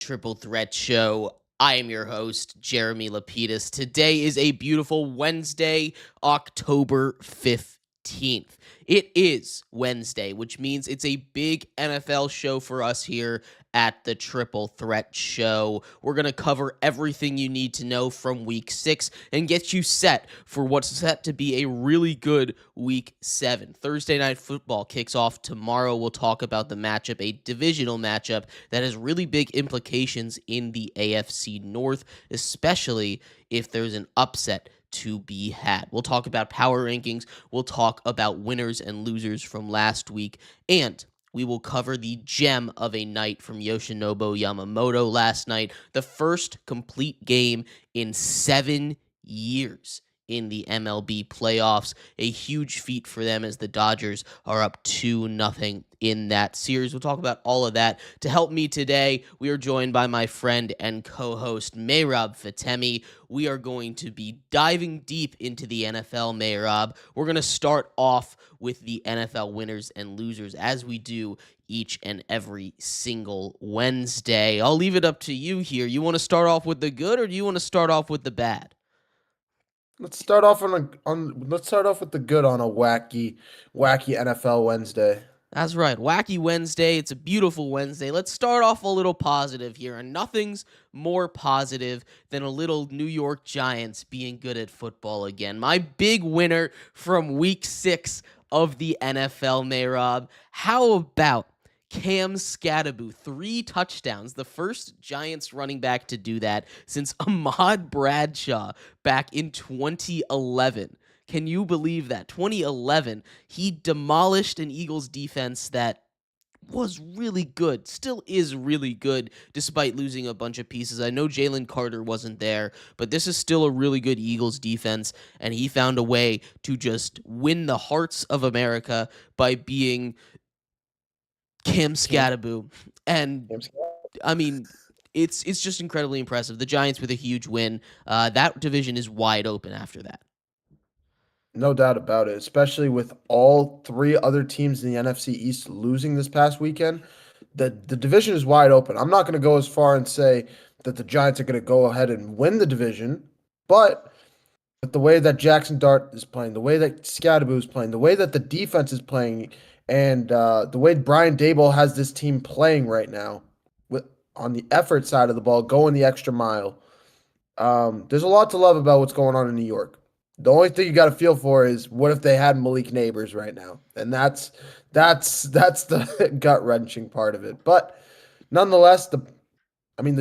Triple Threat Show. I am your host, Jeremy Lapidus. Today is a beautiful Wednesday, October 15th. It is Wednesday, which means it's a big NFL show for us here at the Triple Threat Show. We're going to cover everything you need to know from week 6 and get you set for what's set to be a really good week 7. Thursday Night Football kicks off tomorrow. We'll talk about the matchup, a divisional matchup that has really big implications in the AFC North, especially if there's an upset to be had. We'll talk about power rankings. We'll talk about winners and losers from last week, and we will cover the gem of a night from Yoshinobu Yamamoto last night, the first complete game in 7 years in the MLB playoffs. A huge feat for them as the Dodgers are up 2-0 in that series. We'll talk about all of that. To help me today, we are joined by my friend and co-host Mehrob Fatemi. We are going to be diving deep into the NFL, Mehrob. We're going to start off with the NFL winners and losers as we do each and every single Wednesday. I'll leave it up to you here. You want to start off with the good, or do you want to start off with the bad? Let's start off let's start off with the good on a wacky NFL Wednesday. That's right. Wacky Wednesday. It's a beautiful Wednesday. Let's start off a little positive here. And nothing's more positive than a little New York Giants being good at football again. My big winner from week 6 of the NFL, Mehrob. How about Cam Scatterbo? 3 touchdowns. The first Giants running back to do that since Ahmad Bradshaw back in 2011. Can you believe that? 2011, he demolished an Eagles defense that was really good, still is really good, despite losing a bunch of pieces. I know Jalen Carter wasn't there, but this is still a really good Eagles defense, and he found a way to just win the hearts of America by being Cam Scatterbo. And, I mean, it's just incredibly impressive. The Giants with a huge win. That division is wide open after that. No doubt about it, especially with all 3 other teams in the NFC East losing this past weekend. The division is wide open. I'm not going to go as far and say that the Giants are going to go ahead and win the division, but with the way that Jackson Dart is playing, the way that Scadaboo is playing, the way that the defense is playing, and the way Brian Daboll has this team playing right now, with on the effort side of the ball, going the extra mile, there's a lot to love about what's going on in New York. The only thing you got to feel for is what if they had Malik Neighbors right now, and that's the gut wrenching part of it. But nonetheless, the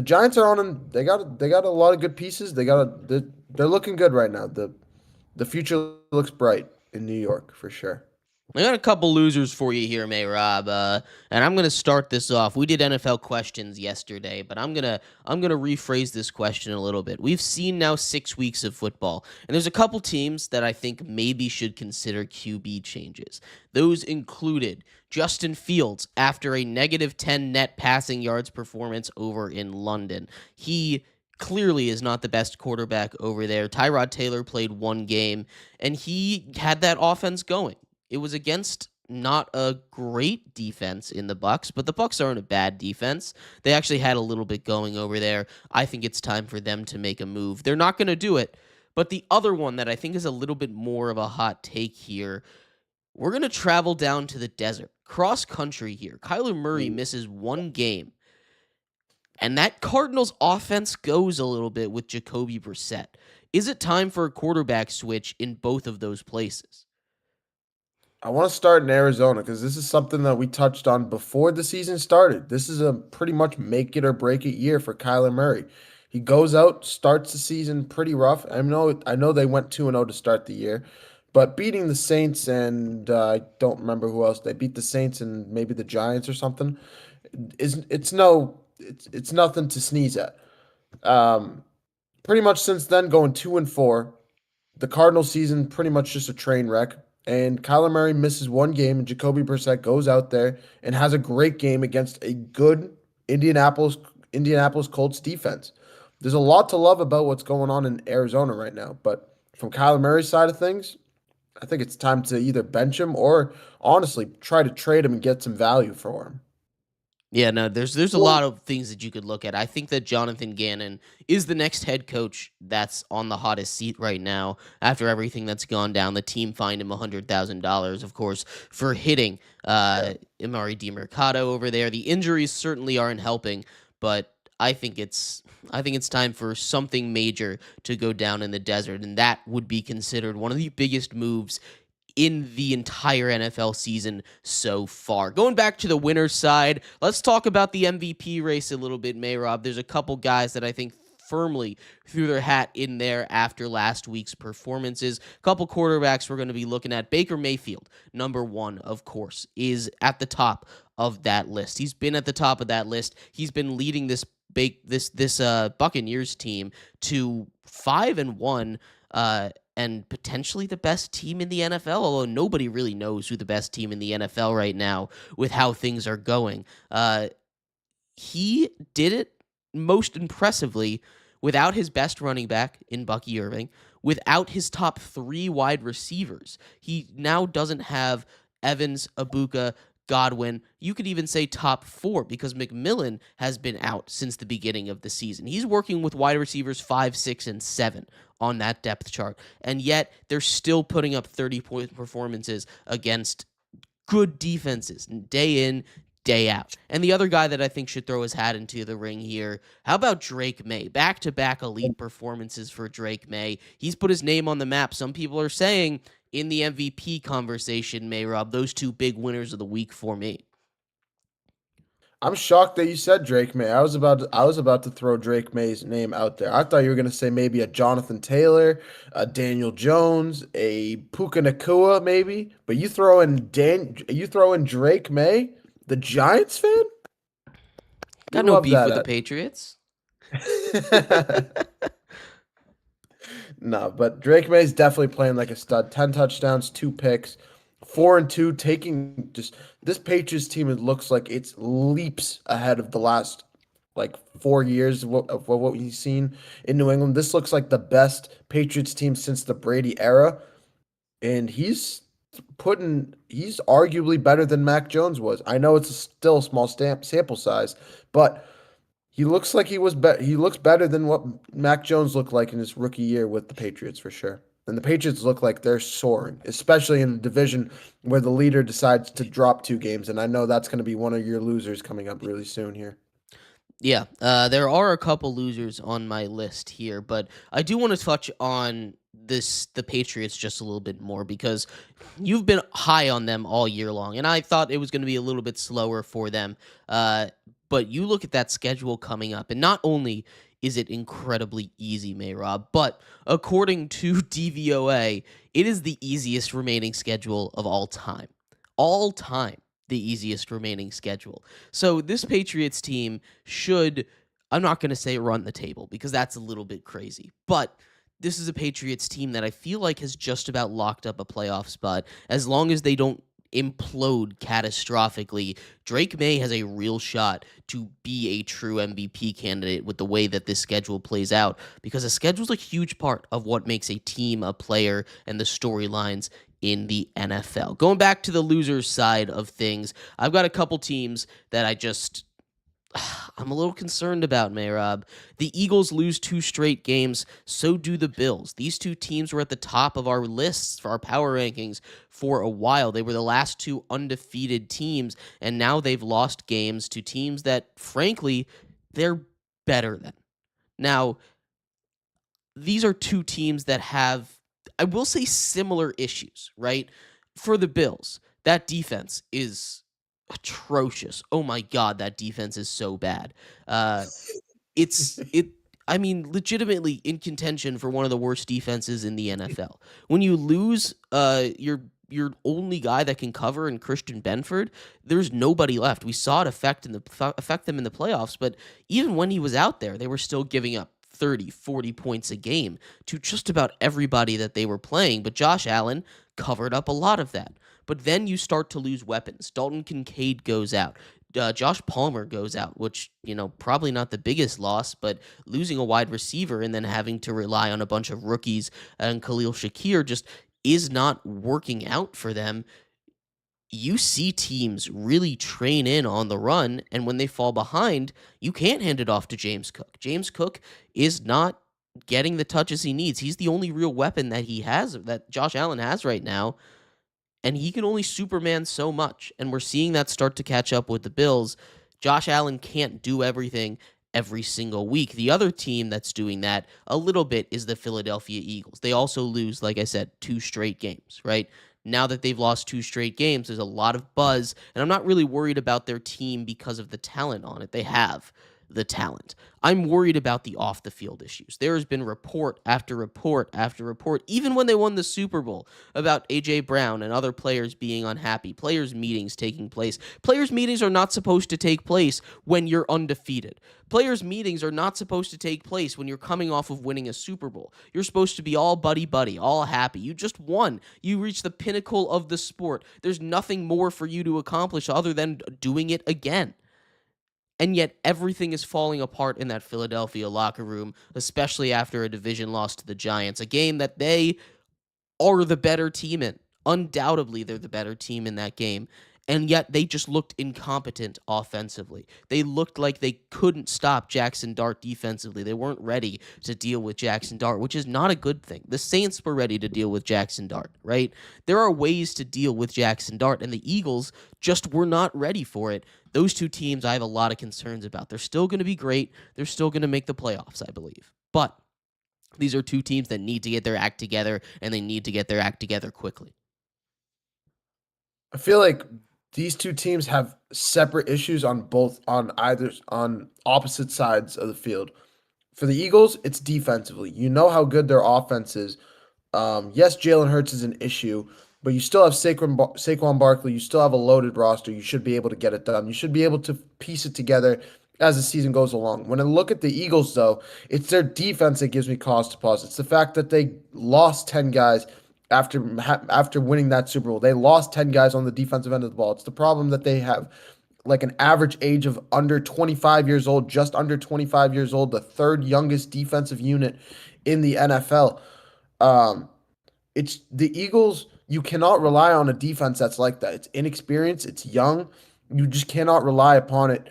Giants are they got a lot of good pieces. They're looking good right now. The future looks bright in New York for sure. I got a couple losers for you here, Mehrob, and I'm gonna start this off. We did NFL questions yesterday, but I'm gonna rephrase this question a little bit. We've seen now 6 weeks of football, and there's a couple teams that I think maybe should consider QB changes. Those included Justin Fields after a -10 net passing yards performance over in London. He clearly is not the best quarterback over there. Tyrod Taylor played 1 game, and he had that offense going. It was against not a great defense in the Bucs, but the Bucs aren't a bad defense. They actually had a little bit going over there. I think it's time for them to make a move. They're not going to do it, but the other one that I think is a little bit more of a hot take here, we're going to travel down to the desert, cross country here. Kyler Murray misses 1 game, and that Cardinals offense goes a little bit with Jacoby Brissett. Is it time for a quarterback switch in both of those places? I want to start in Arizona because this is something that we touched on before the season started. This is a pretty much make it or break it year for Kyler Murray. He goes out, starts the season pretty rough. I know they went 2-0 to start the year, but beating the Saints and I don't remember who else they beat, the Saints and maybe the Giants or something, is it's nothing to sneeze at. Um, Pretty much since then going 2-4. The Cardinals season pretty much just a train wreck. And Kyler Murray misses 1 game, and Jacoby Brissett goes out there and has a great game against a good Indianapolis Colts defense. There's a lot to love about what's going on in Arizona right now, but from Kyler Murray's side of things, I think it's time to either bench him or honestly try to trade him and get some value for him. Yeah, no, there's a Well, lot of things that you could look at. I think that Jonathan Gannon is the next head coach that's on the hottest seat right now after everything that's gone down. The team fined him $100,000, of course, for hitting yeah. Imari DiMercato over there. The injuries certainly aren't helping, but I think it's time for something major to go down in the desert, and that would be considered one of the biggest moves in the entire NFL season so far. Going back to the winner's side, let's talk about the MVP race a little bit, Mehrob. There's a couple guys that I think firmly threw their hat in there after last week's performances. A couple quarterbacks we're going to be looking at. Baker Mayfield, number one, of course, is at the top of that list. He's been at the top of that list. He's been leading this Buccaneers team to 5-1. And potentially the best team in the NFL, although nobody really knows who the best team in the NFL right now with how things are going. He did it most impressively without his best running back in Bucky Irving, without his top three wide receivers. He now doesn't have Evans, Abuka, Godwin. You could even say top four because McMillan has been out since the beginning of the season. He's working with wide receivers 5, 6, and 7 on that depth chart. And yet they're still putting up 30-point performances against good defenses day in, day out. And the other guy that I think should throw his hat into the ring here, how about Drake May? Back-to-back elite performances for Drake May. He's put his name on the map. Some people are saying in the MVP conversation, Mehrob, those two big winners of the week for me. I'm shocked that you said Drake May. I was about to throw Drake May's name out there. I thought you were gonna say maybe a Jonathan Taylor, a Daniel Jones, a Puka Nakua, maybe. But you throw in Drake May, the Giants fan? We Got no love beef with the that. Patriots. No, but Drake May's definitely playing like a stud. 10 touchdowns, 2 picks, 4-2, taking just this Patriots team. It looks like it's leaps ahead of the last like 4 years of what we've seen in New England. This looks like the best Patriots team since the Brady era, and he's arguably better than Mac Jones was. I know it's still a small sample size, but he looks like he looks better than what Mac Jones looked like in his rookie year with the Patriots for sure. And the Patriots look like they're soaring, especially in a division where the leader decides to drop 2 games. And I know that's going to be one of your losers coming up really soon here. Yeah, there are a couple losers on my list here, but I do want to touch on the Patriots just a little bit more because you've been high on them all year long, and I thought it was going to be a little bit slower for them. But you look at that schedule coming up, and not only is it incredibly easy, Mehrob, but according to DVOA, it is the easiest remaining schedule of all time. All time, the easiest remaining schedule. So this Patriots team should, I'm not going to say run the table because that's a little bit crazy, but this is a Patriots team that I feel like has just about locked up a playoff spot as long as they don't implode catastrophically. Drake May has a real shot to be a true MVP candidate with the way that this schedule plays out because the schedule is a huge part of what makes a team, a player, and the storylines in the NFL. Going back to the losers side of things, I've got a couple teams that I'm a little concerned about, Mehrob. The Eagles lose 2 straight games, so do the Bills. These two teams were at the top of our lists for our power rankings for a while. They were the last two undefeated teams, and now they've lost games to teams that, frankly, they're better than. Now, these are two teams that have, I will say, similar issues, right? For the Bills, that defense is atrocious. Oh my god, that defense is so bad. Uh it's it I mean, legitimately in contention for one of the worst defenses in the NFL. When you lose your only guy that can cover in Christian Benford, there's nobody left. We saw it affect them in the playoffs, but even when he was out there, they were still giving up 30, 40 points a game to just about everybody that they were playing, but Josh Allen covered up a lot of that. But then you start to lose weapons. Dalton Kincaid goes out. Josh Palmer goes out, which, probably not the biggest loss, but losing a wide receiver and then having to rely on a bunch of rookies and Khalil Shakir just is not working out for them. you see teams really train in on the run, and when they fall behind, you can't hand it off to James Cook. James Cook is not getting the touches he needs. He's the only real weapon that he has, that Josh Allen has right now, and he can only Superman so much. And we're seeing that start to catch up with the Bills. Josh Allen can't do everything every single week. The other team that's doing that a little bit is the Philadelphia Eagles. They also lose, like I said, 2 straight games, right? Now that they've lost 2 straight games, there's a lot of buzz, and I'm not really worried about their team because of the talent on it. They have the talent. I'm worried about the off the field issues. There has been report after report after report, even when they won the Super Bowl, about A.J. Brown and other players being unhappy, players' meetings taking place. Players' meetings are not supposed to take place when you're undefeated. Players' meetings are not supposed to take place when you're coming off of winning a Super Bowl. You're supposed to be all buddy-buddy, all happy. You just won. You reached the pinnacle of the sport. There's nothing more for you to accomplish other than doing it again. And yet everything is falling apart in that Philadelphia locker room, especially after a division loss to the Giants, a game that they are the better team in. Undoubtedly, they're the better team in that game. And yet they just looked incompetent offensively. They looked like they couldn't stop Jackson Dart defensively. They weren't ready to deal with Jackson Dart, which is not a good thing. The Saints were ready to deal with Jackson Dart, right? There are ways to deal with Jackson Dart, and the Eagles just were not ready for it. Those two teams I have a lot of concerns about. They're still going to be great. They're still going to make the playoffs, I believe. But these are two teams that need to get their act together, and they need to get their act together quickly. I feel like these two teams have separate issues on opposite sides of the field. For the Eagles, it's defensively. You know how good their offense is. Yes, Jalen Hurts is an issue, but you still have Saquon Barkley. You still have a loaded roster. You should be able to get it done. You should be able to piece it together as the season goes along. When I look at the Eagles, though, it's their defense that gives me cause to pause. It's the fact that they lost 10 guys after winning that Super Bowl. They lost 10 guys on the defensive end of the ball. It's the problem that they have like an average age of under 25 years old, just under 25 years old, the third youngest defensive unit in the NFL. Um, it's the Eagles. You cannot rely on a defense that's like that. It's inexperienced. It's young. You just cannot rely upon it,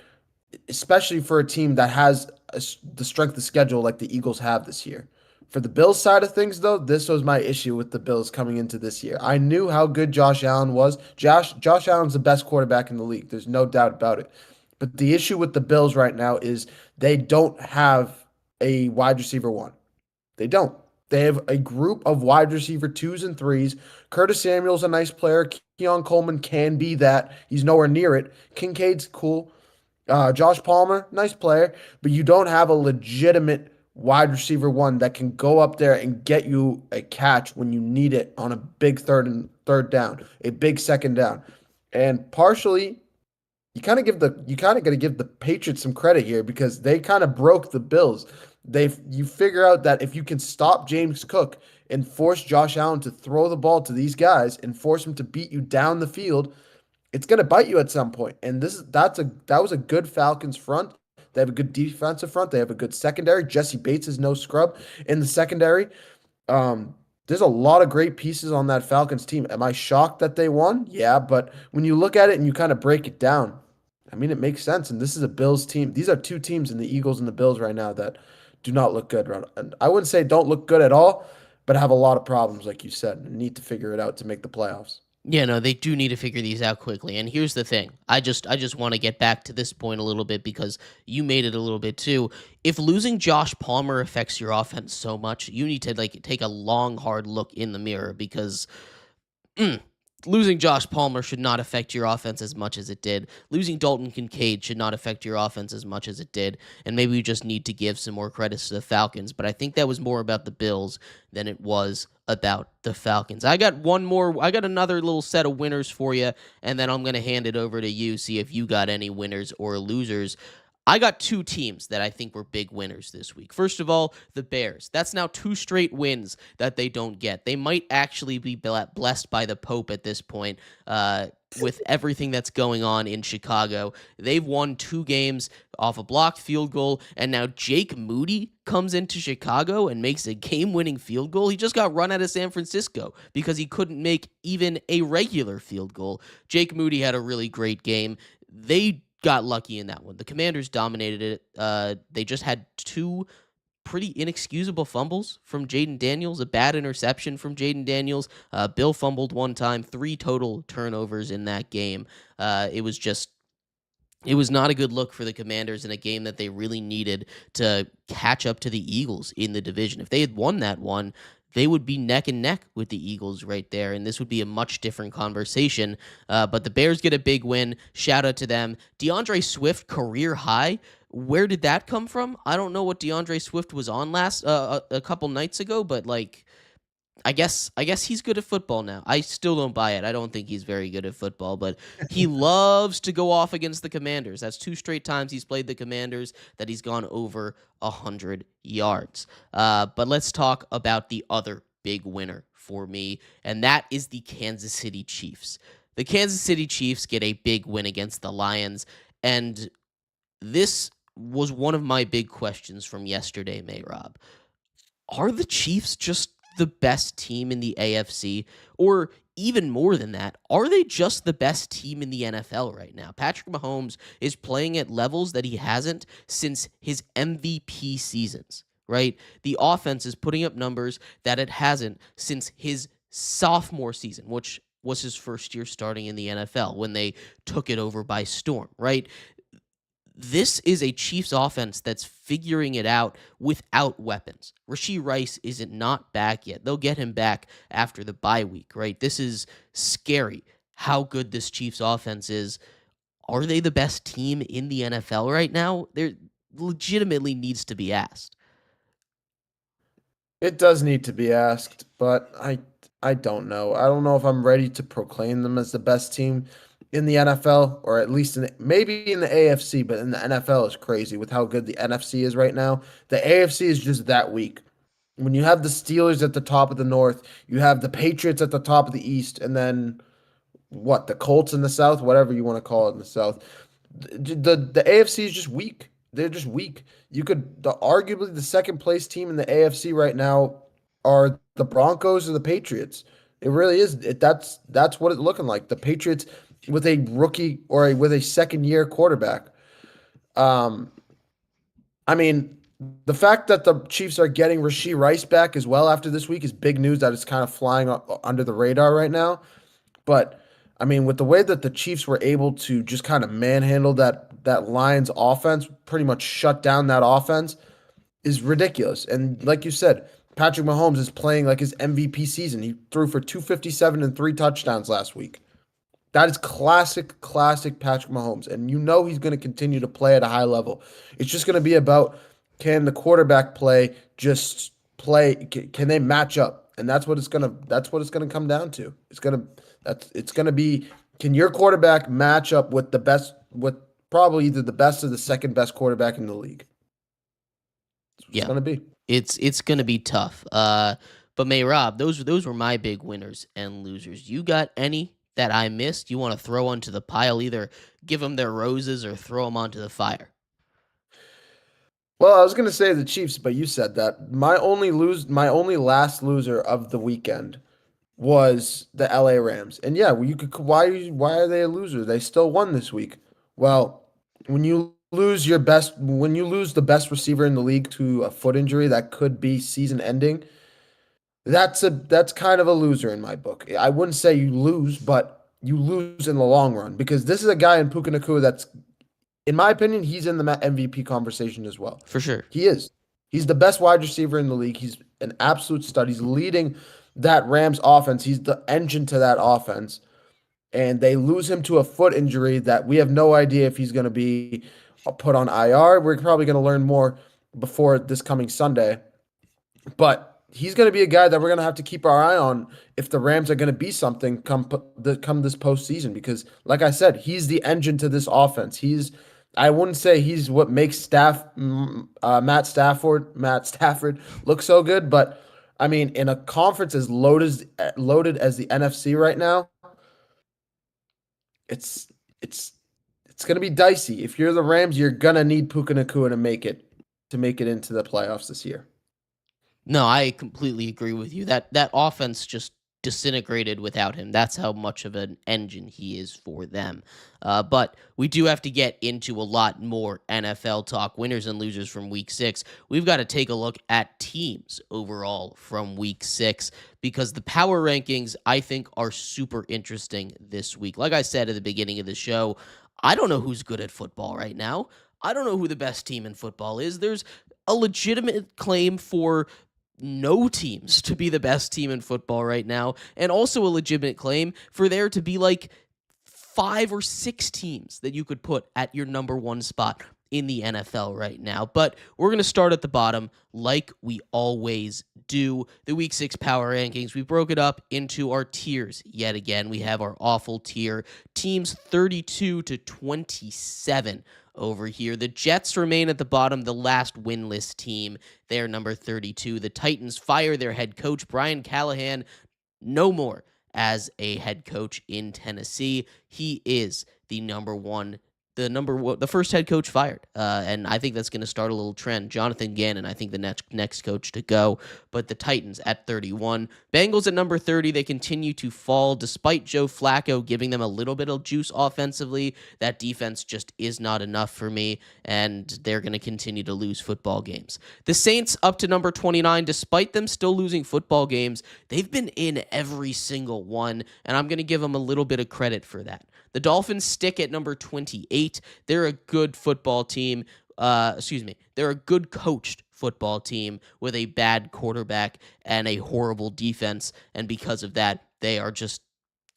especially for a team that has the strength of schedule like the Eagles have this year. For the Bills side of things, though, this was my issue with the Bills coming into this year. I knew how good Josh Allen was. Josh Allen's the best quarterback in the league. There's no doubt about it. But the issue with the Bills right now is they don't have a wide receiver one. They don't. They have a group of wide receiver twos and threes. Curtis Samuel's a nice player. Keon Coleman can be that. He's nowhere near it. Kincaid's cool. Josh Palmer, nice player, but you don't have a legitimate wide receiver one that can go up there and get you a catch when you need it on a big third down, a big second down. And partially, you kind of got to give the Patriots some credit here because they kind of broke the Bills. You figure out that if you can stop James Cook and force Josh Allen to throw the ball to these guys and force him to beat you down the field, it's going to bite you at some point. And that was a good Falcons front. They have a good defensive front. They have a good secondary. Jesse Bates is no scrub in the secondary. There's a lot of great pieces on that Falcons team. Am I shocked that they won? Yeah, but when you look at it and you kind of break it down, I mean, it makes sense. And this is a Bills team. These are two teams in the Eagles and the Bills right now that do not look good. And I wouldn't say don't look good at all, but have a lot of problems, like you said, and need to figure it out to make the playoffs. Yeah, no, they do need to figure these out quickly. And here's the thing. I just want to get back to this point a little bit because you made it a little bit too. If losing Josh Palmer affects your offense so much, you need to take a long hard look in the mirror because losing Josh Palmer should not affect your offense as much as it did. Losing Dalton Kincaid should not affect your offense as much as it did. And maybe we just need to give some more credits to the Falcons. But I think that was more about the Bills than it was about the Falcons. I got another little set of winners for you, and then I'm going to hand it over to you, see if you got any winners or losers. I got two teams that I think were big winners this week. First of all, the Bears. That's now 2 straight wins that they don't get. They might actually be blessed by the Pope at this point. with everything that's going on in Chicago. They've won 2 games off a blocked field goal, and now Jake Moody comes into Chicago and makes a game-winning field goal. He just got run out of San Francisco because he couldn't make even a regular field goal. Jake Moody had a really great game. They got lucky in that one. The Commanders dominated it. They just had 2 pretty inexcusable fumbles from Jaden Daniels, a bad interception from Jaden Daniels. Bill fumbled one time, 3 total turnovers in that game. It was just it was not a good look for the Commanders in a game that they really needed to catch up to the Eagles in the division. If they had won that one, they would be neck and neck with the Eagles right there, and this would be a much different conversation. But the Bears get a big win. Shout out to them. DeAndre Swift, career high. Where did that come from? I don't know what DeAndre Swift was on last a couple nights ago, but like I guess he's good at football now. I still don't buy it. I don't think he's very good at football, but he loves to go off against the Commanders. That's 2 straight times he's played the Commanders that he's gone over 100 yards. But let's talk about the other big winner for me, and that is the Kansas City Chiefs. The Kansas City Chiefs get a big win against the Lions, and this was one of my big questions from yesterday, Mehrob. Are the Chiefs just the best team in the AFC? Or even more than that, are they just the best team in the NFL right now? Patrick Mahomes is playing at levels that he hasn't since his MVP seasons, right? The offense is putting up numbers that it hasn't since his sophomore season, which was his first year starting in the NFL when they took it over by storm, right? This is a Chiefs offense that's figuring it out without weapons. Rashee Rice isn't not back yet. They'll get him back after the bye week, right? This is scary how good this Chiefs offense is. Are they the best team in the NFL right now? There legitimately needs to be asked. It does need to be asked, but I don't know. I don't know if I'm ready to proclaim them as the best team in the NFL, or at least maybe in the AFC, but in the NFL is crazy with how good the NFC is right now. The AFC is just that weak. When you have the Steelers at the top of the North, you have the Patriots at the top of the East, and then what, the Colts in the South, whatever you want to call it in the South. The AFC is just weak. They're just weak. Arguably the second place team in the AFC right now are the Broncos or the Patriots. It really is. That's what it's looking like. The Patriots with a rookie or with a second year quarterback. Um, I mean, the fact that the Chiefs are getting Rashee Rice back as well after this week is big news that it's kind of flying under the radar right now. But I mean, with the way that the Chiefs were able to just kind of manhandle that Lions offense, pretty much shut down that offense, is ridiculous. And like you said, Patrick Mahomes is playing like his MVP season. He threw for 257 and 3 touchdowns last week. That is classic Patrick Mahomes. And you know he's going to continue to play at a high level. It's just going to be about, can the quarterback play just play? Can they match up? And that's what it's gonna come down to. It's gonna be, can your quarterback match up with with probably either the best or the second best quarterback in the league? That's what it's Yeah, gonna be. it's gonna be tough. But May Rob, those were my big winners and losers. You got any that I missed? You want to throw onto the pile? Either give them their roses or throw them onto the fire. Well, I was gonna say the Chiefs, but you said that. My only last loser of the weekend was the LA Rams. And yeah, you could why are they a loser? They still won this week. Well, when you lose the best receiver in the league to a foot injury that could be season ending, that's kind of a loser in my book. I wouldn't say you lose, but you lose in the long run because this is a guy in Puka Nacua that's, in my opinion, he's in the MVP conversation as well. For sure. He is. He's the best wide receiver in the league. He's an absolute stud. He's leading that Rams offense. He's the engine to that offense. And they lose him to a foot injury that we have no idea if he's going to be put on IR. We're probably going to learn more before this coming Sunday. But he's going to be a guy that we're going to have to keep our eye on if the Rams are going to be something come this postseason. Because, like I said, he's the engine to this offense. I wouldn't say he's what makes Matt Stafford look so good, but I mean, in a conference as loaded as the NFC right now, it's it's it's gonna be dicey. If you're the Rams, you're gonna need Puka Nacua to make it into the playoffs this year. No, I completely agree with you. That offense just disintegrated without him. That's how much of an engine he is for them. But we do have to get into a lot more NFL talk, winners and losers from Week 6. We've got to take a look at teams overall from Week 6 because the power rankings, I think, are super interesting this week. Like I said at the beginning of the show, I don't know who's good at football right now. I don't know who the best team in football is. There's a legitimate claim for no teams to be the best team in football right now, and also a legitimate claim for there to be like 5 or 6 teams that you could put at your number one spot in the NFL right now. But we're going to start at the bottom like we always do. The Week 6 power rankings, we broke it up into our tiers yet again. We have our awful tier, teams 32 to 27 over here. The Jets remain at the bottom, the last winless team. They're number 32. The Titans fire their head coach, Brian Callahan, no more as a head coach in Tennessee. He is the first head coach fired. And I think that's going to start a little trend. Jonathan Gannon, I think the next coach to go. But the Titans at 31. Bengals at number 30. They continue to fall despite Joe Flacco giving them a little bit of juice offensively. That defense just is not enough for me, and they're going to continue to lose football games. The Saints up to number 29. Despite them still losing football games, they've been in every single one, and I'm going to give them a little bit of credit for that. The Dolphins stick at number 28. They're a good football team. They're a good coached football team with a bad quarterback and a horrible defense. And because of that, they are just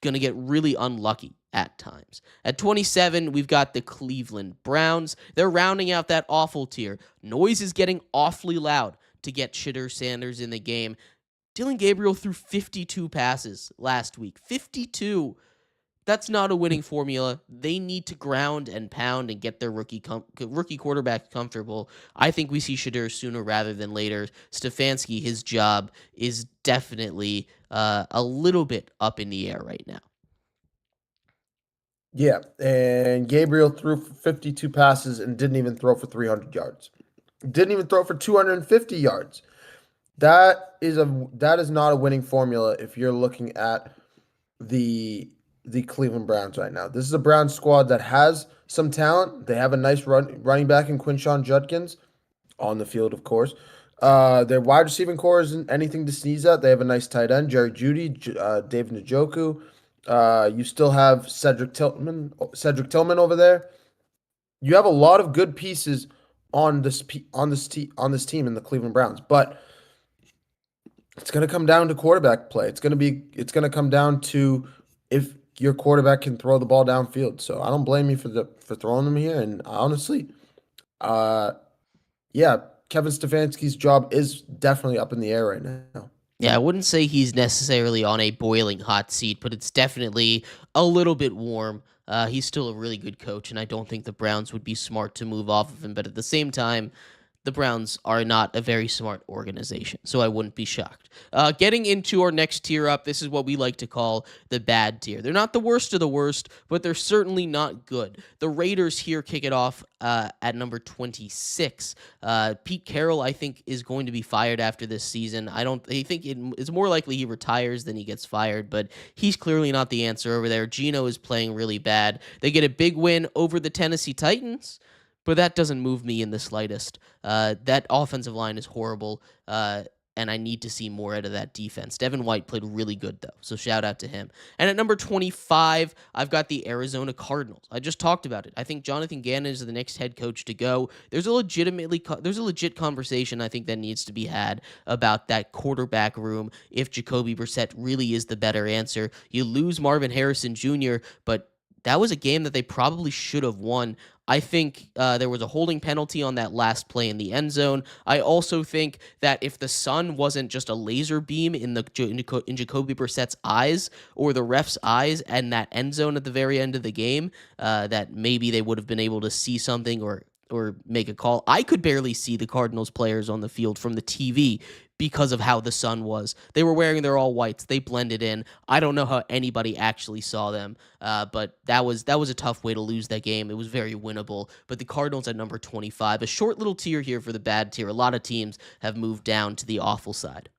going to get really unlucky at times. At 27, we've got the Cleveland Browns. They're rounding out that awful tier. Noise is getting awfully loud to get Shitter Sanders in the game. Dylan Gabriel threw 52 passes last week. 52. That's not a winning formula. They need to ground and pound and get their rookie quarterback comfortable. I think we see Shadur sooner rather than later. Stefanski, his job is definitely a little bit up in the air right now. Yeah, and Gabriel threw for 52 passes and didn't even throw for 300 yards. Didn't even throw for 250 yards. That is not a winning formula if you're looking at the Cleveland Browns right now. This is a Browns squad that has some talent. They have a nice running back in Quinshon Judkins on the field, of course. Their wide receiving core isn't anything to sneeze at. They have a nice tight end, Jerry Jeudy, David Njoku. You still have Cedric Tillman over there. You have a lot of good pieces on this team in the Cleveland Browns, but it's going to come down to quarterback play. It's going to come down to if your quarterback can throw the ball downfield. So I don't blame you for throwing them here. And honestly, yeah, Kevin Stefanski's job is definitely up in the air right now. Yeah, I wouldn't say he's necessarily on a boiling hot seat, but it's definitely a little bit warm. He's still a really good coach, and I don't think the Browns would be smart to move off of him. But at the same time, the Browns are not a very smart organization, so I wouldn't be shocked. Getting into our next tier up, this is what we like to call the bad tier. They're not the worst of the worst, but they're certainly not good. The Raiders here kick it off at number 26. Pete Carroll, I think, is going to be fired after this season. I think it's more likely he retires than he gets fired, but he's clearly not the answer over there. Geno is playing really bad. They get a big win over the Tennessee Titans, but that doesn't move me in the slightest. That offensive line is horrible, and I need to see more out of that defense. Devin White played really good, though, so shout out to him. And at number 25, I've got the Arizona Cardinals. I just talked about it. I think Jonathan Gannon is the next head coach to go. There's a legit conversation I think that needs to be had about that quarterback room if Jacoby Brissett really is the better answer. You lose Marvin Harrison Jr., but that was a game that they probably should have won. I think there was a holding penalty on that last play in the end zone. I also think that if the sun wasn't just a laser beam in Jacoby Brissett's eyes or the ref's eyes and that end zone at the very end of the game, that maybe they would have been able to see something or or make a call. I could barely see the Cardinals players on the field from the TV because of how the sun was. They were wearing their all whites. They blended in. I don't know how anybody actually saw them, but that was a tough way to lose that game. It was very winnable. But the Cardinals at number 25, a short little tier here for the bad tier. A lot of teams have moved down to the awful side.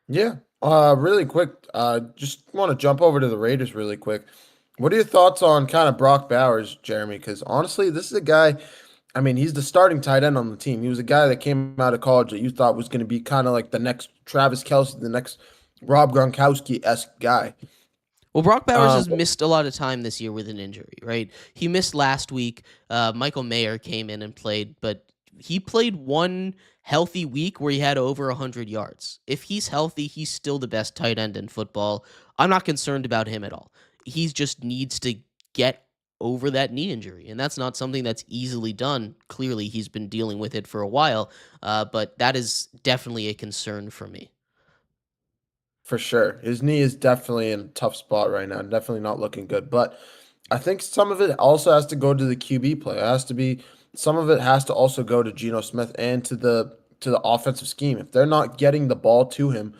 Yeah. Really quick. Just want to jump over to the Raiders really quick. What are your thoughts on kind of Brock Bowers, Jeremy? Because honestly, this is a guy. I mean, he's the starting tight end on the team. He was a guy that came out of college that you thought was going to be kind of like the next Travis Kelce, the next Rob Gronkowski-esque guy. Well, Brock Bowers Uh, has missed a lot of time this year with an injury, right? He missed last week. Michael Mayer came in and played, but he played one healthy week where he had over 100 yards. If he's healthy, he's still the best tight end in football. I'm not concerned about him at all. He just needs to get over that knee injury, and that's not something that's easily done. Clearly, he's been dealing with it for a while, but that is definitely a concern for me. For sure. His knee is definitely in a tough spot right now. Definitely not looking good. But I think some of it also has to go to the QB play. It has to be some of it has to also go to Geno Smith and to the offensive scheme. If they're not getting the ball to him,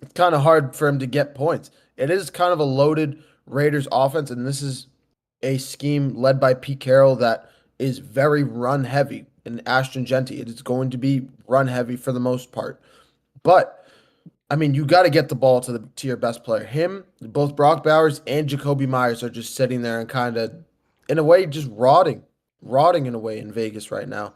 it's kind of hard for him to get points. It is kind of a loaded Raiders offense, and this is a scheme led by Pete Carroll that is very run heavy. And Ashton Genty, it is going to be run heavy for the most part. But I mean, you got to get the ball to your best player. Him, both Brock Bowers and Jacoby Myers are just sitting there and kind of, in a way, just rotting in a way in Vegas right now.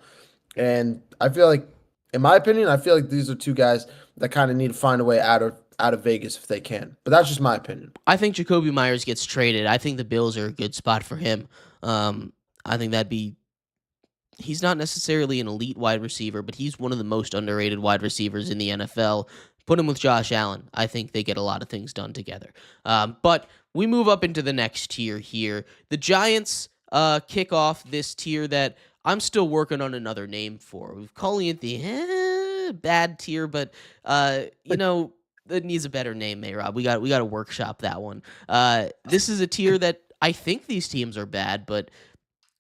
And I feel like, in my opinion, I feel like these are two guys that kind of need to find a way out of Vegas if they can. But that's just my opinion. I think Jacoby Myers gets traded. I think the Bills are a good spot for him. I think that'd be. He's not necessarily an elite wide receiver, but he's one of the most underrated wide receivers in the NFL. Put him with Josh Allen. I think they get a lot of things done together. But we move up into the next tier here. The Giants kick off this tier that I'm still working on another name for. We're calling it the bad tier, but it needs a better name, Mehrob. We got to workshop that one. This is a tier that I think these teams are bad, but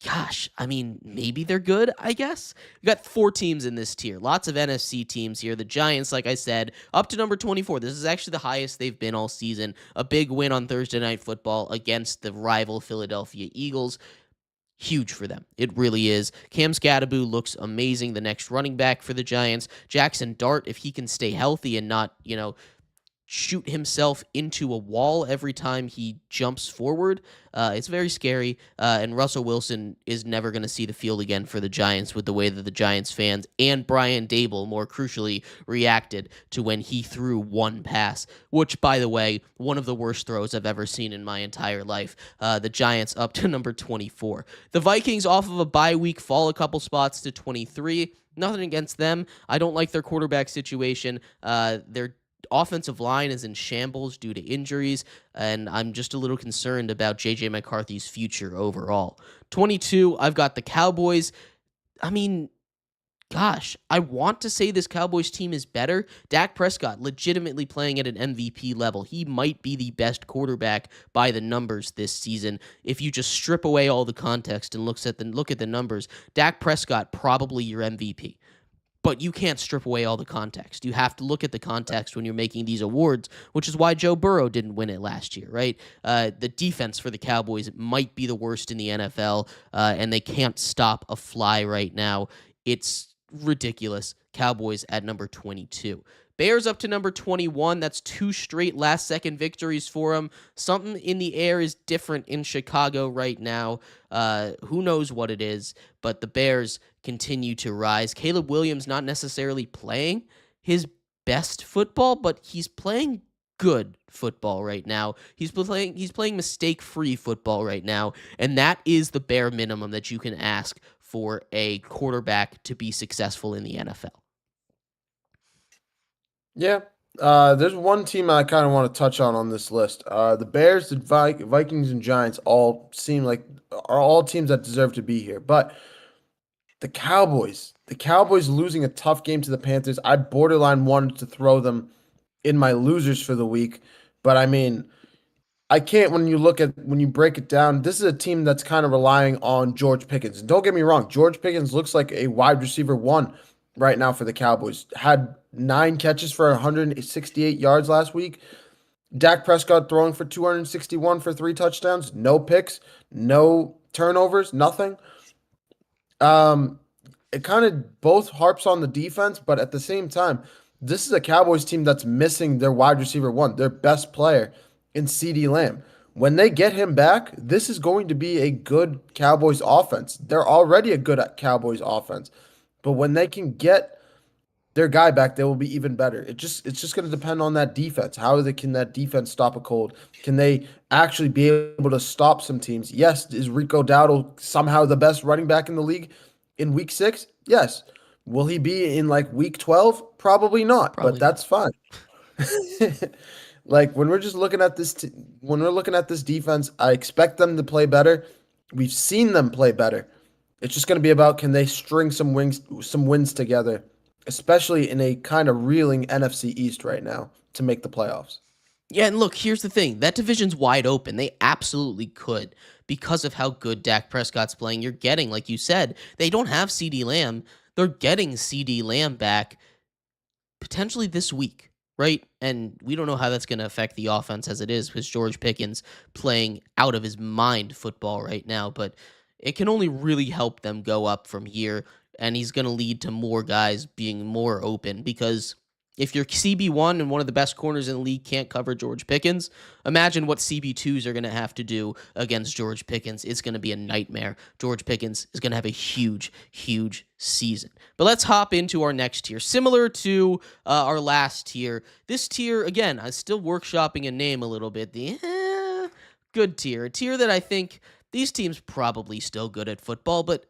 gosh, I mean, maybe they're good, I guess. We got 4 teams in this tier. Lots of NFC teams here. The Giants, like I said, up to number 24. This is actually the highest they've been all season. A big win on Thursday Night Football against the rival Philadelphia Eagles. Huge for them. It really is. Cam Scatterbo looks amazing, the next running back for the Giants. Jackson Dart, if he can stay healthy and not, shoot himself into a wall every time he jumps forward. It's very scary. And Russell Wilson is never going to see the field again for the Giants with the way that the Giants fans and Brian Dable, more crucially, reacted to when he threw one pass, which, by the way, one of the worst throws I've ever seen in my entire life. The Giants up to number 24. The Vikings, off of a bye week, fall a couple spots to 23. Nothing against them. I don't like their quarterback situation. Their offensive line is in shambles due to injuries, and I'm just a little concerned about J.J. McCarthy's future overall. 22, I've got the Cowboys. I mean, gosh, I want to say this Cowboys team is better. Dak Prescott legitimately playing at an MVP level. He might be the best quarterback by the numbers this season. If you just strip away all the context and look at the numbers, Dak Prescott probably your MVP. But you can't strip away all the context. You have to look at the context when you're making these awards, which is why Joe Burrow didn't win it last year, right? The defense for the Cowboys might be the worst in the NFL, and they can't stop a fly right now. It's ridiculous. Cowboys at number 22. Bears up to number 21. That's 2 straight last-second victories for them. Something in the air is different in Chicago right now. Who knows what it is, but the Bears continue to rise. Caleb Williams not necessarily playing his best football, but he's playing good football right now. He's playing mistake-free football right now, and that is the bare minimum that you can ask for a quarterback to be successful in the NFL. Yeah. There's one team I kind of want to touch on this list. The Bears, the Vikings, and Giants all seem like are all teams that deserve to be here. But the Cowboys losing a tough game to the Panthers. I borderline wanted to throw them in my losers for the week. But I mean, I can't when you break it down, this is a team that's kind of relying on George Pickens. And don't get me wrong, George Pickens looks like a wide receiver one right now for the Cowboys. Had 9 catches for 168 yards last week. Dak Prescott throwing for 261 for 3 touchdowns, no picks, no turnovers, nothing. Um, it kind of both harps on the defense, but at the same time, this is a Cowboys team that's missing their wide receiver one, their best player in CD Lamb. When they get him back, this is going to be a good Cowboys offense. They're already a good Cowboys offense. But when they can get their guy back, they will be even better. It's just going to depend on that defense. Can that defense stop a cold? Can they actually be able to stop some teams? Yes, is Rico Dowdle somehow the best running back in the league in week 6? Yes. Will he be in like week 12? Probably not, but Probably not. that's fine. Like when we're just looking at when we're looking at this defense, I expect them to play better. We've seen them play better. It's just going to be about can they string some wins together, especially in a kind of reeling NFC East right now to make the playoffs. Yeah, and look, here's the thing. That division's wide open. They absolutely could because of how good Dak Prescott's playing. You're getting, like you said, they don't have CD Lamb. They're getting CD Lamb back potentially this week, right? And we don't know how that's going to affect the offense as it is because George Pickens playing out of his mind football right now, but it can only really help them go up from here. And he's going to lead to more guys being more open because if your CB1 and one of the best corners in the league can't cover George Pickens, imagine what CB2s are going to have to do against George Pickens. It's going to be a nightmare. George Pickens is going to have a huge, huge season. But let's hop into our next tier. Similar to our last tier, this tier, again, I'm still workshopping a name a little bit. The good tier. A tier that I think these teams probably still good at football, but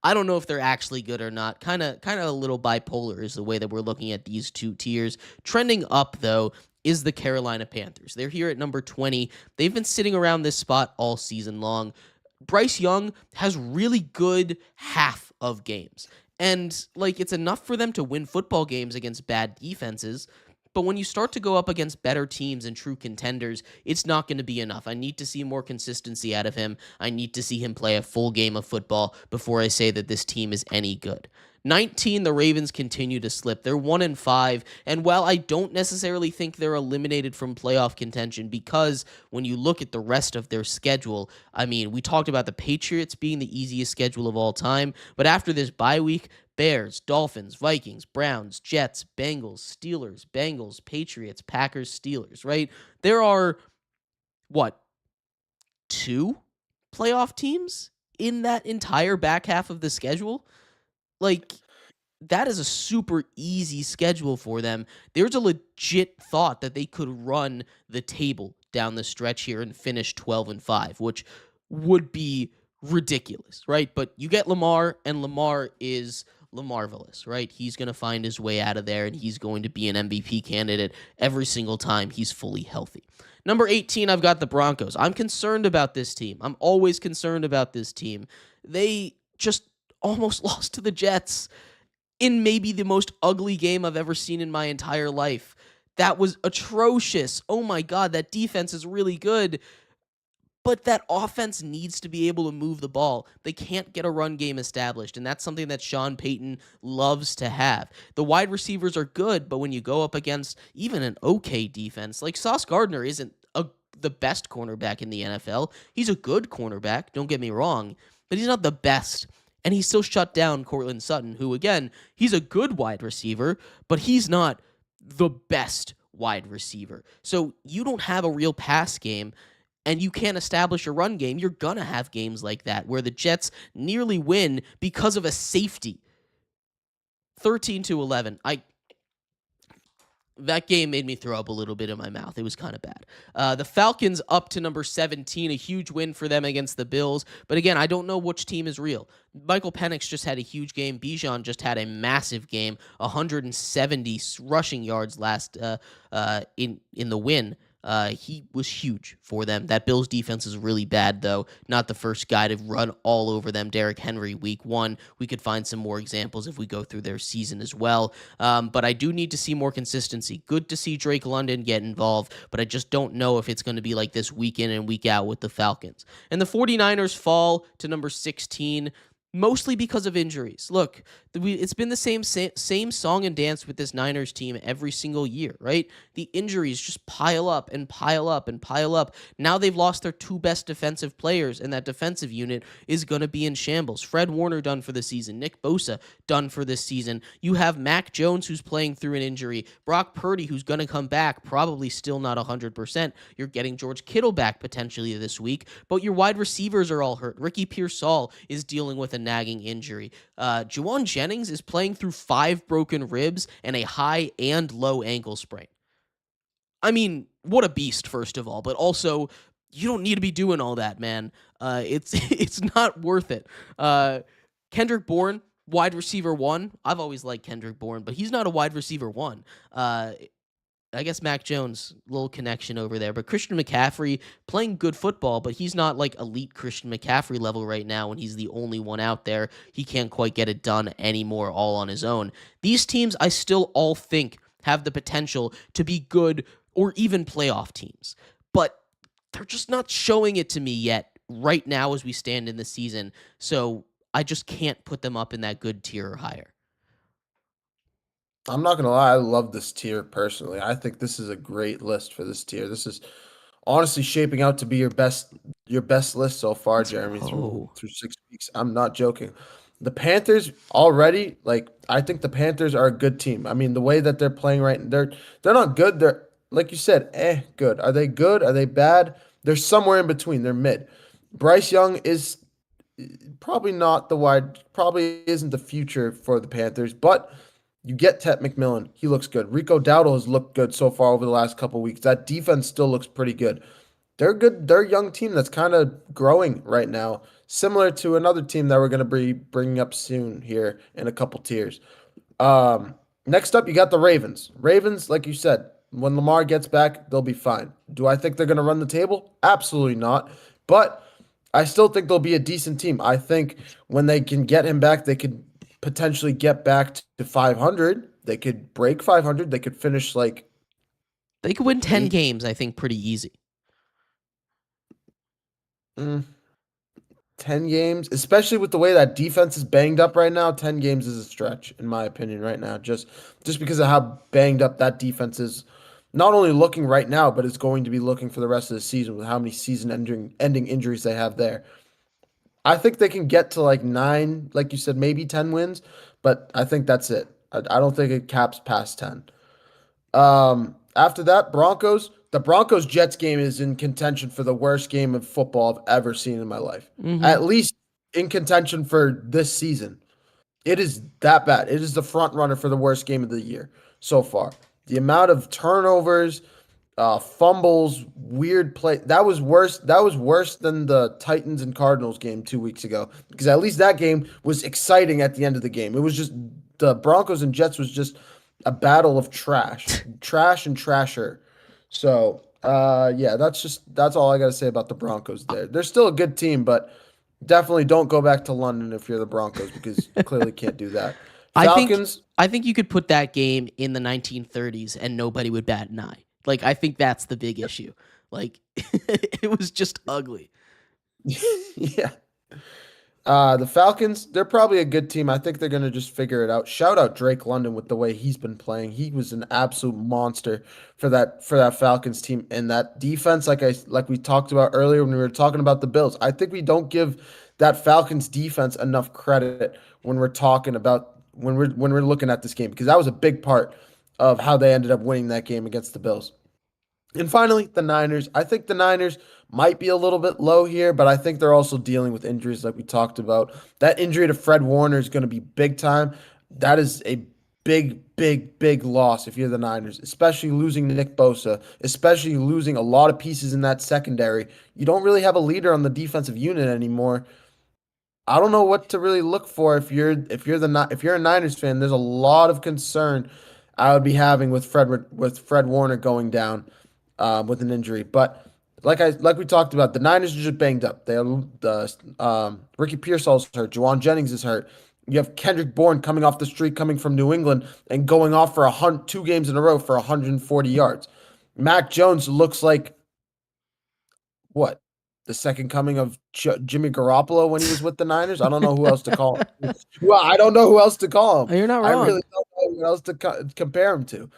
I don't know if they're actually good or not. Kind of a little bipolar is the way that we're looking at these two tiers. Trending up though is the Carolina Panthers. They're here at number 20. They've been sitting around this spot all season long. Bryce Young has really good half of games. And like it's enough for them to win football games against bad defenses. But when you start to go up against better teams and true contenders, it's not going to be enough. I need to see more consistency out of him. I need to see him play a full game of football before I say that this team is any good. 19, the Ravens continue to slip. They're 1-5, and while I don't necessarily think they're eliminated from playoff contention because when you look at the rest of their schedule, I mean, we talked about the Patriots being the easiest schedule of all time, but after this bye week, Bears, Dolphins, Vikings, Browns, Jets, Bengals, Steelers, Bengals, Patriots, Packers, Steelers, right? There are, what, 2 playoff teams in that entire back half of the schedule? Like, that is a super easy schedule for them. There's a legit thought that they could run the table down the stretch here and finish 12-5, which would be ridiculous, right? But you get Lamar, and Lamar is Lamarvelous, right? He's going to find his way out of there, and he's going to be an MVP candidate every single time he's fully healthy. Number 18, I've got the Broncos. I'm concerned about this team. I'm always concerned about this team. They just almost lost to the Jets in maybe the most ugly game I've ever seen in my entire life. That was atrocious. Oh my God, that defense is really good. But that offense needs to be able to move the ball. They can't get a run game established, and that's something that Sean Payton loves to have. The wide receivers are good, but when you go up against even an okay defense, like Sauce Gardner isn't the best cornerback in the NFL. He's a good cornerback, don't get me wrong, but he's not the best. And he still shut down Courtland Sutton, who, again, he's a good wide receiver, but he's not the best wide receiver. So you don't have a real pass game, and you can't establish a run game. You're going to have games like that where the Jets nearly win because of a safety. 13-11. That game made me throw up a little bit in my mouth. It was kind of bad. The Falcons up to number 17, a huge win for them against the Bills. But again, I don't know which team is real. Michael Penix just had a huge game. Bijan just had a massive game, 170 rushing yards last in the win. He was huge for them. That Bills defense is really bad, though. Not the first guy to run all over them. Derrick Henry, week one. We could find some more examples if we go through their season as well. But I do need to see more consistency. Good to see Drake London get involved, but I just don't know if it's going to be like this week in and week out with the Falcons. And the 49ers fall to number 16 mostly because of injuries. Look, it's been the same song and dance with this Niners team every single year, right? The injuries just pile up and pile up and pile up. Now they've lost their two best defensive players, and that defensive unit is going to be in shambles. Fred Warner done for the season. Nick Bosa done for this season. You have Mac Jones who's playing through an injury. Brock Purdy who's going to come back, probably still not 100%. You're getting George Kittle back potentially this week, but your wide receivers are all hurt. Ricky Pearsall is dealing with a nagging injury. Juwan Jennings is playing through 5 broken ribs and a high and low ankle sprain. I mean, what a beast, first of all, but also you don't need to be doing all that, man. It's not worth it. Kendrick Bourne, wide receiver 1. I've always liked Kendrick Bourne, but he's not a wide receiver 1. I guess Mac Jones, little connection over there. But Christian McCaffrey playing good football, but he's not like elite Christian McCaffrey level right now, and he's the only one out there. He can't quite get it done anymore all on his own. These teams I still all think have the potential to be good or even playoff teams, but they're just not showing it to me yet right now as we stand in the season. So I just can't put them up in that good tier or higher. I'm not gonna lie, I love this tier personally. I think this is a great list for this tier. This is honestly shaping out to be your best list so far, Let's Jeremy, through go. through 6 weeks. I'm not joking. The Panthers already, like I think the Panthers are a good team. I mean, the way that they're playing right, they're not good. They're like you said, good. Are they good? Are they bad? They're somewhere in between. They're mid. Bryce Young is probably isn't the future for the Panthers, but you get Tet McMillan. He looks good. Rico Dowdle has looked good so far over the last couple weeks. That defense still looks pretty good. They're good. They're a young team that's kind of growing right now, similar to another team that we're going to be bringing up soon here in a couple tiers. Next up, you got the Ravens. Ravens, like you said, when Lamar gets back, they'll be fine. Do I think they're going to run the table? Absolutely not. But I still think they'll be a decent team. I think when they can get him back, they could potentially get back to 500. They could break 500. They could finish like They could win 10 eight. games, I think, pretty easy. mm, 10 games, especially with the way that defense is banged up right now. 10 games is a stretch, in my opinion, right now. Just because of how banged up that defense is, not only looking right now, but it's going to be looking for the rest of the season with how many season-ending injuries they have there. I think they can get to like 9, like you said, maybe 10 wins, but I think that's it. I don't think it caps past 10. After that, Broncos. The Broncos Jets game is in contention for the worst game of football I've ever seen in my life. Mm-hmm. At least in contention for this season. It is that bad. It is the front runner for the worst game of the year so far. The amount of turnovers, fumbles, weird play. That was worse. That was worse than the Titans and Cardinals game 2 weeks ago because at least that game was exciting at the end of the game. It was just the Broncos and Jets was just a battle of trash and trasher. So, yeah, that's all I got to say about the Broncos there. They're still a good team, but definitely don't go back to London if you're the Broncos because you clearly can't do that. I think Falcons, I think you could put that game in the 1930s and nobody would bat an eye. Like I think that's the big issue. Like it was just ugly. yeah. The Falcons, they're probably a good team. I think they're gonna just figure it out. Shout out Drake London with the way he's been playing. He was an absolute monster for that Falcons team and that defense. Like we talked about earlier when we were talking about the Bills. I think we don't give that Falcons defense enough credit when we're talking about when we're looking at this game because that was a big part of how they ended up winning that game against the Bills. And finally, the Niners. I think the Niners might be a little bit low here, but I think they're also dealing with injuries like we talked about. That injury to Fred Warner is going to be big time. That is a big, big, big loss if you're the Niners, especially losing Nick Bosa, especially losing a lot of pieces in that secondary. You don't really have a leader on the defensive unit anymore. I don't know what to really look for if you're a Niners fan. There's a lot of concern I would be having with Fred Warner going down. with an injury. But like we talked about, the Niners are just banged up. They have Ricky Pearsall's hurt. Juwan Jennings is hurt. You have Kendrick Bourne coming off the street, coming from New England and going off for 2 games in a row for 140 yards. Mac Jones looks like what? The second coming of Jimmy Garoppolo when he was with the Niners. I don't know who else to call him. Well, I don't know who else to call him. You're not I really wrong. don't know who else to compare him to.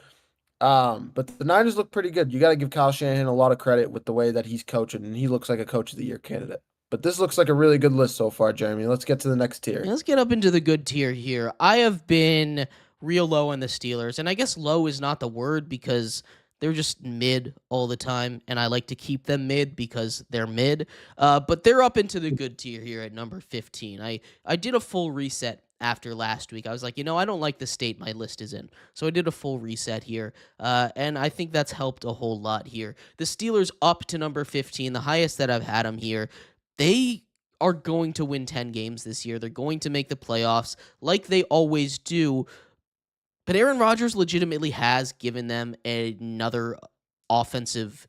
But the Niners look pretty good. You got to give Kyle Shanahan a lot of credit with the way that he's coaching, and he looks like a Coach of the Year candidate. But this looks like a really good list so far, Jeremy. Let's get to the next tier. Let's get up into the good tier here. I have been real low on the Steelers, and I guess low is not the word because they're just mid all the time, and I like to keep them mid because they're mid. But they're up into the good tier here at number 15. I did a full reset after last week. I was like, I don't like the state my list is in. So I did a full reset here, and I think that's helped a whole lot here. The Steelers up to number 15, the highest that I've had them here. They are going to win 10 games this year. They're going to make the playoffs like they always do. But Aaron Rodgers legitimately has given them another offensive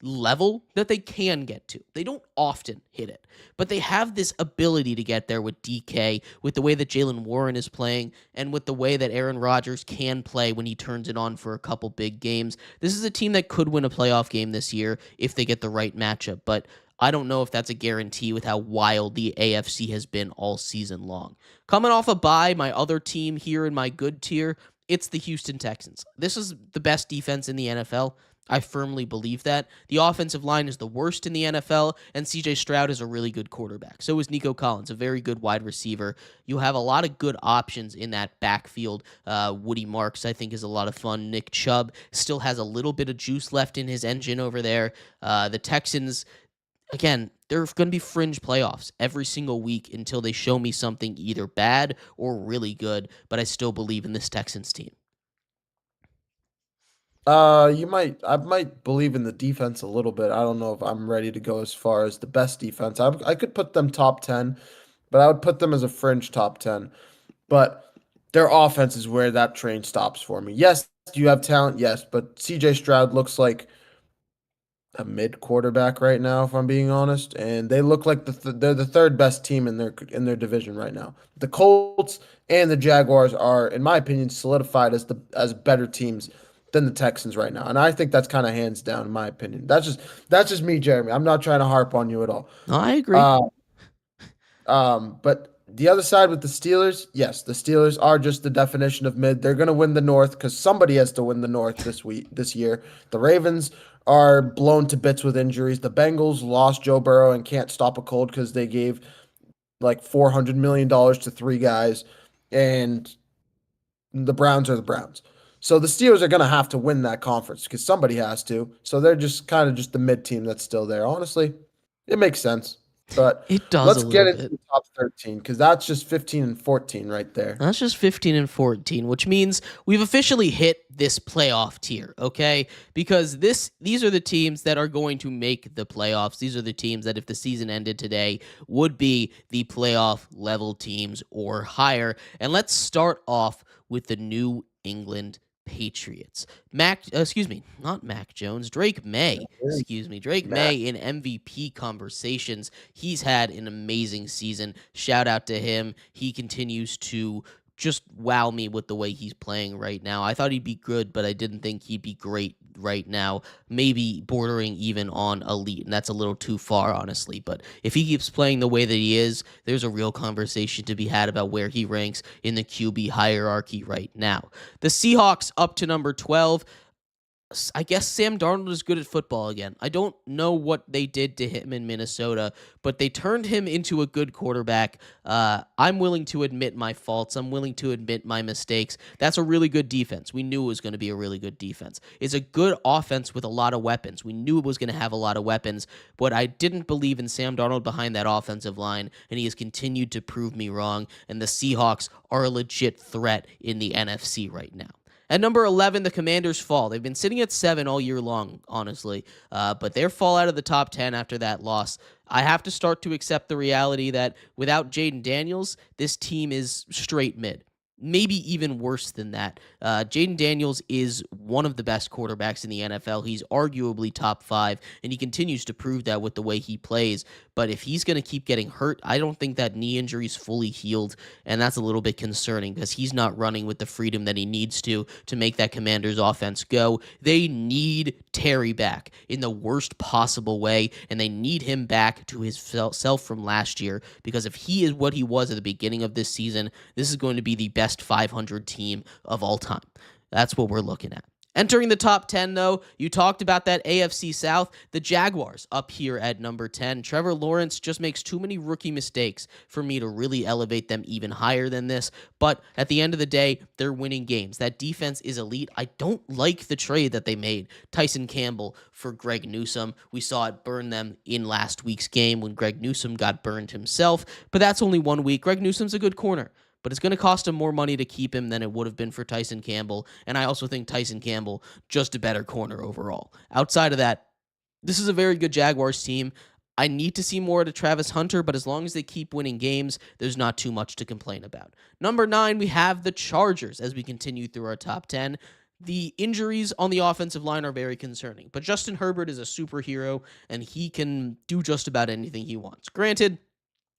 level that they can get to. They don't often hit it, but they have this ability to get there with DK, with the way that Jalen Warren is playing, and with the way that Aaron Rodgers can play when he turns it on for a couple big games. This is a team that could win a playoff game this year if they get the right matchup, but I don't know if that's a guarantee with how wild the AFC has been all season long. Coming off a bye, my other team here in my good tier, it's the Houston Texans. This is the best defense in the NFL. I firmly believe that. The offensive line is the worst in the NFL, and CJ Stroud is a really good quarterback. So is Nico Collins, a very good wide receiver. You have a lot of good options in that backfield. Woody Marks, I think, is a lot of fun. Nick Chubb still has a little bit of juice left in his engine over there. The Texans, again, they're going to be fringe playoffs every single week until they show me something either bad or really good, but I still believe in this Texans team. I might believe in the defense a little bit. I don't know if I'm ready to go as far as the best defense. I could put them top 10, but I would put them as a fringe top 10. But their offense is where that train stops for me. Yes, you have talent, yes, but CJ Stroud looks like a mid quarterback right now, if I'm being honest, and they look like they're the third best team in their division right now. The Colts and the Jaguars are, in my opinion, solidified as better teams than the Texans right now, and I think that's kind of hands down, in my opinion. That's just me, Jeremy. I'm not trying to harp on you at all. No, I agree. Uh, but the other side with the Steelers, yes, the Steelers are just the definition of mid. They're going to win the North because somebody has to win the North this year. The Ravens are blown to bits with injuries. The Bengals lost Joe Burrow and can't stop a cold because they gave like $400 million to three guys, and the Browns are the Browns. So the Steelers are going to have to win that conference because somebody has to. So they're just kind of just the mid team that's still there. Honestly, it makes sense. But It does a let's get little into bit. the top 13 because that's just 15 and 14 right there. That's just 15 and 14, which means we've officially hit this playoff tier, okay? Because these are the teams that are going to make the playoffs. These are the teams that if the season ended today would be the playoff level teams or higher. And let's start off with the New England Patriots. Not Mac Jones, Drake May. Drake Matt. May in MVP conversations. He's had an amazing season. Shout out to him. He continues to just wow me with the way he's playing right now. I thought he'd be good, but I didn't think he'd be great right now. Maybe bordering even on elite, and that's a little too far, honestly. But if he keeps playing the way that he is, there's a real conversation to be had about where he ranks in the QB hierarchy right now. The Seahawks up to number 12. I guess Sam Darnold is good at football again. I don't know what they did to him in Minnesota, but they turned him into a good quarterback. I'm willing to admit my faults. I'm willing to admit my mistakes. That's a really good defense. We knew it was going to be a really good defense. It's a good offense with a lot of weapons. We knew it was going to have a lot of weapons, but I didn't believe in Sam Darnold behind that offensive line, and he has continued to prove me wrong, and the Seahawks are a legit threat in the NFC right now. At number 11, the Commanders fall. They've been sitting at 7 all year long, honestly, but they fall out of the top 10 after that loss. I have to start to accept the reality that without Jaden Daniels, this team is straight mid. maybe even worse than that. Jaden Daniels is one of the best quarterbacks in the NFL. He's arguably top five, and he continues to prove that with the way he plays. But if he's going to keep getting hurt, I don't think that knee injury is fully healed, and that's a little bit concerning because he's not running with the freedom that he needs to make that Commanders offense go. They need Terry back in the worst possible way, and they need him back to his self from last year because if he is what he was at the beginning of this season, this is going to be the best 500 team of all time. That's what we're looking at. Entering the top 10, though, you talked about that AFC South. The Jaguars up here at number 10. Trevor Lawrence just makes too many rookie mistakes for me to really elevate them even higher than this. But at the end of the day, they're winning games. That defense is elite. I don't like the trade that they made. Tyson Campbell for Greg Newsome. We saw it burn them in last week's game when Greg Newsome got burned himself. But that's only 1 week. Greg Newsome's a good corner, but it's going to cost him more money to keep him than it would have been for Tyson Campbell. And I also think Tyson Campbell, just a better corner overall. Outside of that, this is a very good Jaguars team. I need to see more out of Travis Hunter, but as long as they keep winning games, there's not too much to complain about. Number 9, we have the Chargers as we continue through our top 10. The injuries on the offensive line are very concerning, but Justin Herbert is a superhero, and he can do just about anything he wants. Granted,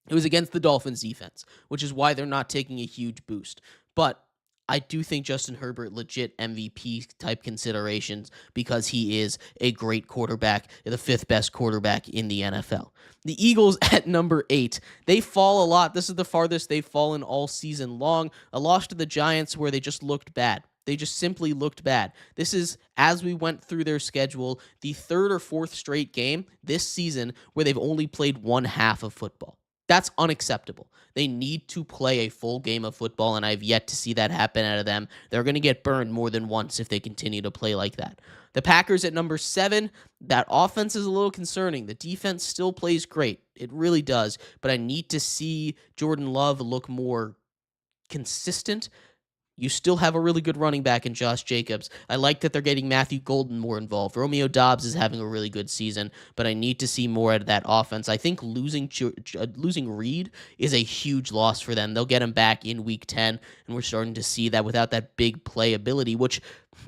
it was against the Dolphins defense, which is why they're not taking a huge boost. But I do think Justin Herbert legit MVP type considerations because he is a great quarterback, the 5th best quarterback in the NFL. The Eagles at number 8, they fall a lot. This is the farthest they've fallen all season long. A loss to the Giants where they just looked bad. They just simply looked bad. This is, as we went through their schedule, the 3rd or 4th straight game this season where they've only played one half of football. That's unacceptable. They need to play a full game of football, and I've yet to see that happen out of them. They're going to get burned more than once if they continue to play like that. The Packers at number 7, that offense is a little concerning. The defense still plays great. It really does, but I need to see Jordan Love look more consistent. You still have a really good running back in Josh Jacobs. I like that they're getting Matthew Golden more involved. Romeo Doubs is having a really good season, but I need to see more out of that offense. I think losing Reed is a huge loss for them. They'll get him back in week 10, and we're starting to see that without that big playability, which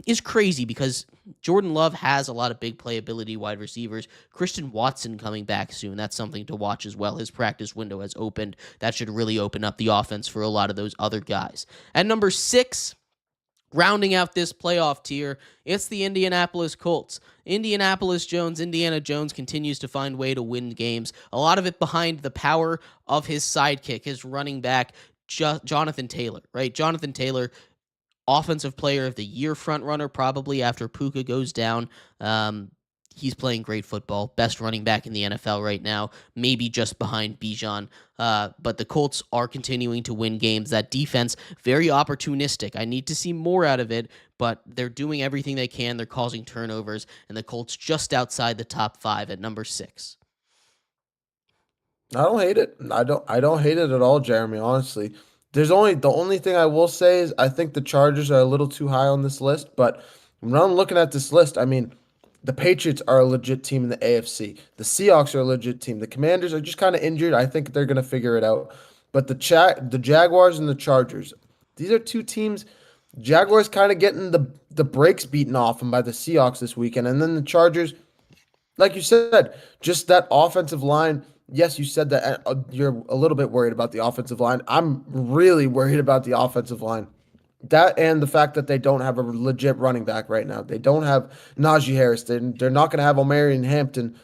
is crazy because Jordan Love has a lot of big playability wide receivers. Christian Watson coming back soon. That's something to watch as well. His practice window has opened. That should really open up the offense for a lot of those other guys. At number 6, rounding out this playoff tier, it's the Indianapolis Colts. Indiana Jones continues to find way to win games. A lot of it behind the power of his sidekick, his running back, Jonathan Taylor, right? Jonathan Taylor, Offensive Player of the Year frontrunner probably after Puka goes down. He's playing great football. Best running back in the NFL right now, maybe just behind Bijan. But the Colts are continuing to win games. That defense, very opportunistic. I need to see more out of it, but they're doing everything they can. They're causing turnovers, and the Colts just outside the top 5 at number 6. I don't hate it. I don't hate it at all, Jeremy, honestly. The only thing I will say is I think the Chargers are a little too high on this list, but when I'm looking at this list, I mean, the Patriots are a legit team in the AFC. The Seahawks are a legit team. The Commanders are just kind of injured. I think they're going to figure it out. But the Jaguars and the Chargers, these are two teams. Jaguars kind of getting the brakes beaten off them by the Seahawks this weekend, and then the Chargers, like you said, just that offensive line. Yes, you said that you're a little bit worried about the offensive line. I'm really worried about the offensive line. That and the fact that they don't have a legit running back right now. They don't have Najee Harris. They're not going to have Omarion Hampton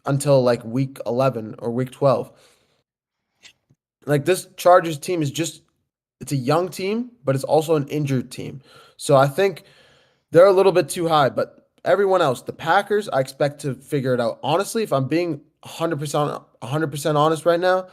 until like week 11 or week 12. Like this Chargers team is just, it's a young team, but it's also an injured team. So I think they're a little bit too high, but everyone else, the Packers, I expect to figure it out. Honestly, if I'm being 100% honest right now,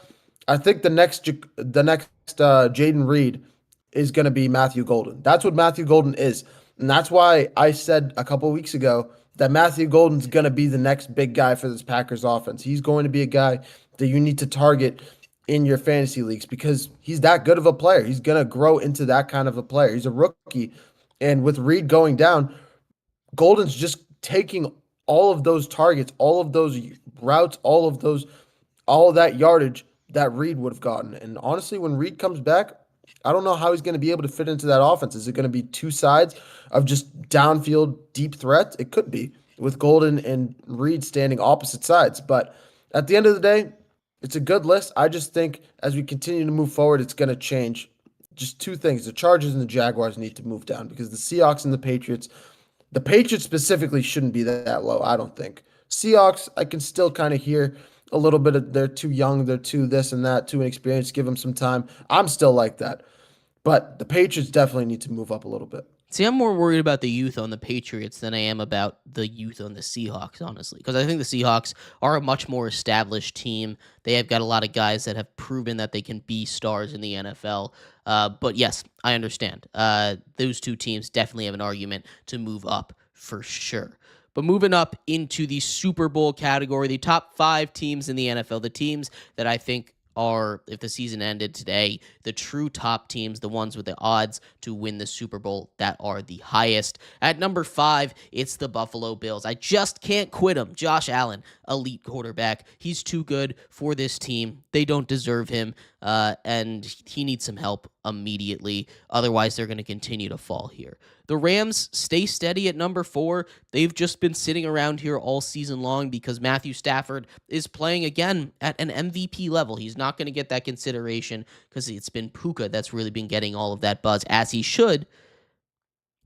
I think the next Jaden Reed is going to be Matthew Golden. That's what Matthew Golden is. And that's why I said a couple of weeks ago that Matthew Golden's going to be the next big guy for this Packers offense. He's going to be a guy that you need to target in your fantasy leagues because he's that good of a player. He's going to grow into that kind of a player. He's a rookie. And with Reed going down, Golden's just taking all of those targets, all of those routes, all of that yardage that Reed would have gotten. And honestly, when Reed comes back, I don't know how he's going to be able to fit into that offense. Is it going to be two sides of just downfield deep threats? It could be with Golden and Reed standing opposite sides. But at the end of the day, it's a good list. I just think as we continue to move forward, it's going to change. Just two things: the Chargers and the Jaguars need to move down because the Seahawks and the Patriots specifically shouldn't be that low. I don't think. Seahawks, I can still kind of hear a little bit of they're too young, they're too this and that, too inexperienced. Give them some time. I'm still like that. But the Patriots definitely need to move up a little bit. See, I'm more worried about the youth on the Patriots than I am about the youth on the Seahawks, honestly, because I think the Seahawks are a much more established team. They have got a lot of guys that have proven that they can be stars in the NFL. But yes, I understand. Those two teams definitely have an argument to move up for sure. But moving up into the Super Bowl category, the top 5 teams in the NFL, the teams that I think are, if the season ended today, the true top teams, the ones with the odds to win the Super Bowl that are the highest. At number 5, it's the Buffalo Bills. I just can't quit him. Josh Allen, elite quarterback. He's too good for this team. They don't deserve him, and he needs some help immediately. Otherwise, they're going to continue to fall here. The Rams stay steady at number 4. They've just been sitting around here all season long because Matthew Stafford is playing again at an MVP level. He's not going to get that consideration because it's been Puka that's really been getting all of that buzz, as he should.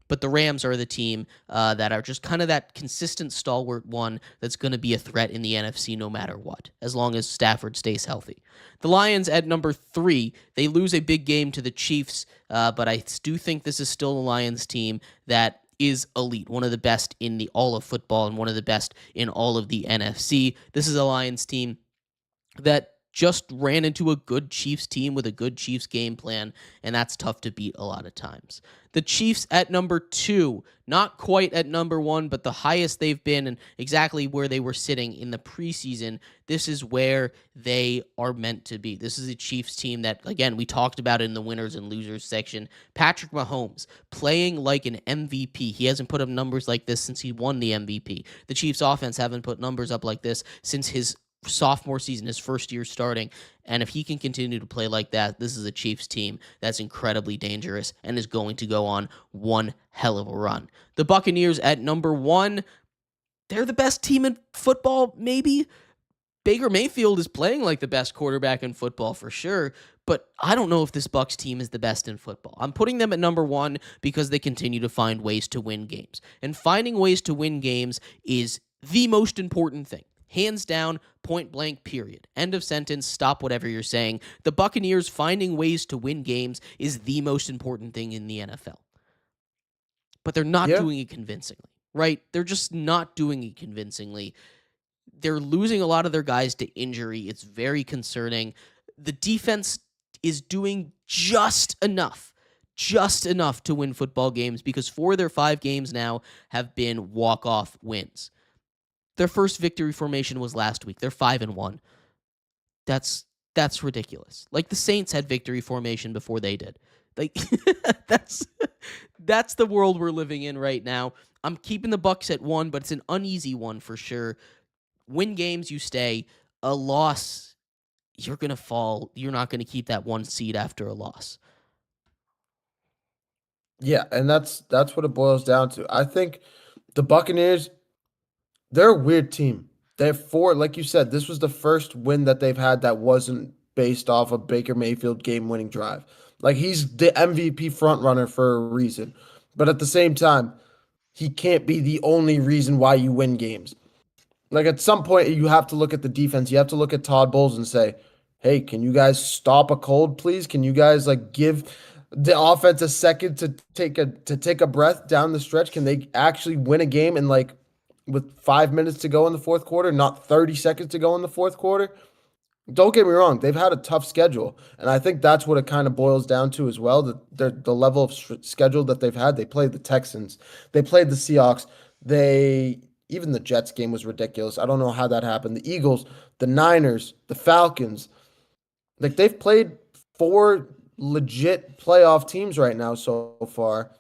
But the Rams are the team that are just kind of that consistent stalwart one that's going to be a threat in the NFC no matter what, as long as Stafford stays healthy. The Lions at number 3, they lose a big game to the Chiefs, but I do think this is still a Lions team that is elite, one of the best in the all of football and one of the best in all of the NFC. This is a Lions team that just ran into a good Chiefs team with a good Chiefs game plan, and that's tough to beat a lot of times. The Chiefs at number 2, not quite at number 1, but the highest they've been and exactly where they were sitting in the preseason. This is where they are meant to be. This is a Chiefs team that, again, we talked about in the winners and losers section. Patrick Mahomes playing like an MVP. He hasn't put up numbers like this since he won the MVP. The Chiefs offense haven't put numbers up like this since his sophomore season, his first year starting. And if he can continue to play like that, this is a Chiefs team that's incredibly dangerous and is going to go on one hell of a run. The Buccaneers at number 1, they're the best team in football, maybe. Baker Mayfield is playing like the best quarterback in football for sure, but I don't know if this Bucs team is the best in football. I'm putting them at number 1 because they continue to find ways to win games. And finding ways to win games is the most important thing. Hands down, point blank, period. End of sentence, stop whatever you're saying. The Buccaneers finding ways to win games is the most important thing in the NFL. But they're not Yeah. doing it convincingly, right? They're just not doing it convincingly. They're losing a lot of their guys to injury. It's very concerning. The defense is doing just enough to win football games because 4 of their 5 games now have been walk-off wins. Their first victory formation was last week. They're 5-1. That's ridiculous. Like the Saints had victory formation before they did. Like that's the world we're living in right now. I'm keeping the Bucs at 1, but it's an uneasy one for sure. Win games, you stay. A loss, you're gonna fall. You're not gonna keep that 1 seed after a loss. Yeah, and that's what it boils down to. I think the Buccaneers, they're a weird team. They have 4, like you said, this was the first win that they've had that wasn't based off a Baker Mayfield game-winning drive. Like he's the MVP frontrunner for a reason. But at the same time, he can't be the only reason why you win games. Like at some point, you have to look at the defense. You have to look at Todd Bowles and say, "Hey, can you guys stop a cold, please? Can you guys like give the offense a second to take a breath down the stretch? Can they actually win a game in like with 5 minutes to go in the fourth quarter, not 30 seconds to go in the fourth quarter?" Don't get me wrong; they've had a tough schedule, and I think that's what it kind of boils down to as well. The level of schedule that they've had. They played the Texans, they played the Seahawks, they even the Jets game was ridiculous. I don't know how that happened. The Eagles, the Niners, the Falcons, like they've played 4 legit playoff teams right now so far.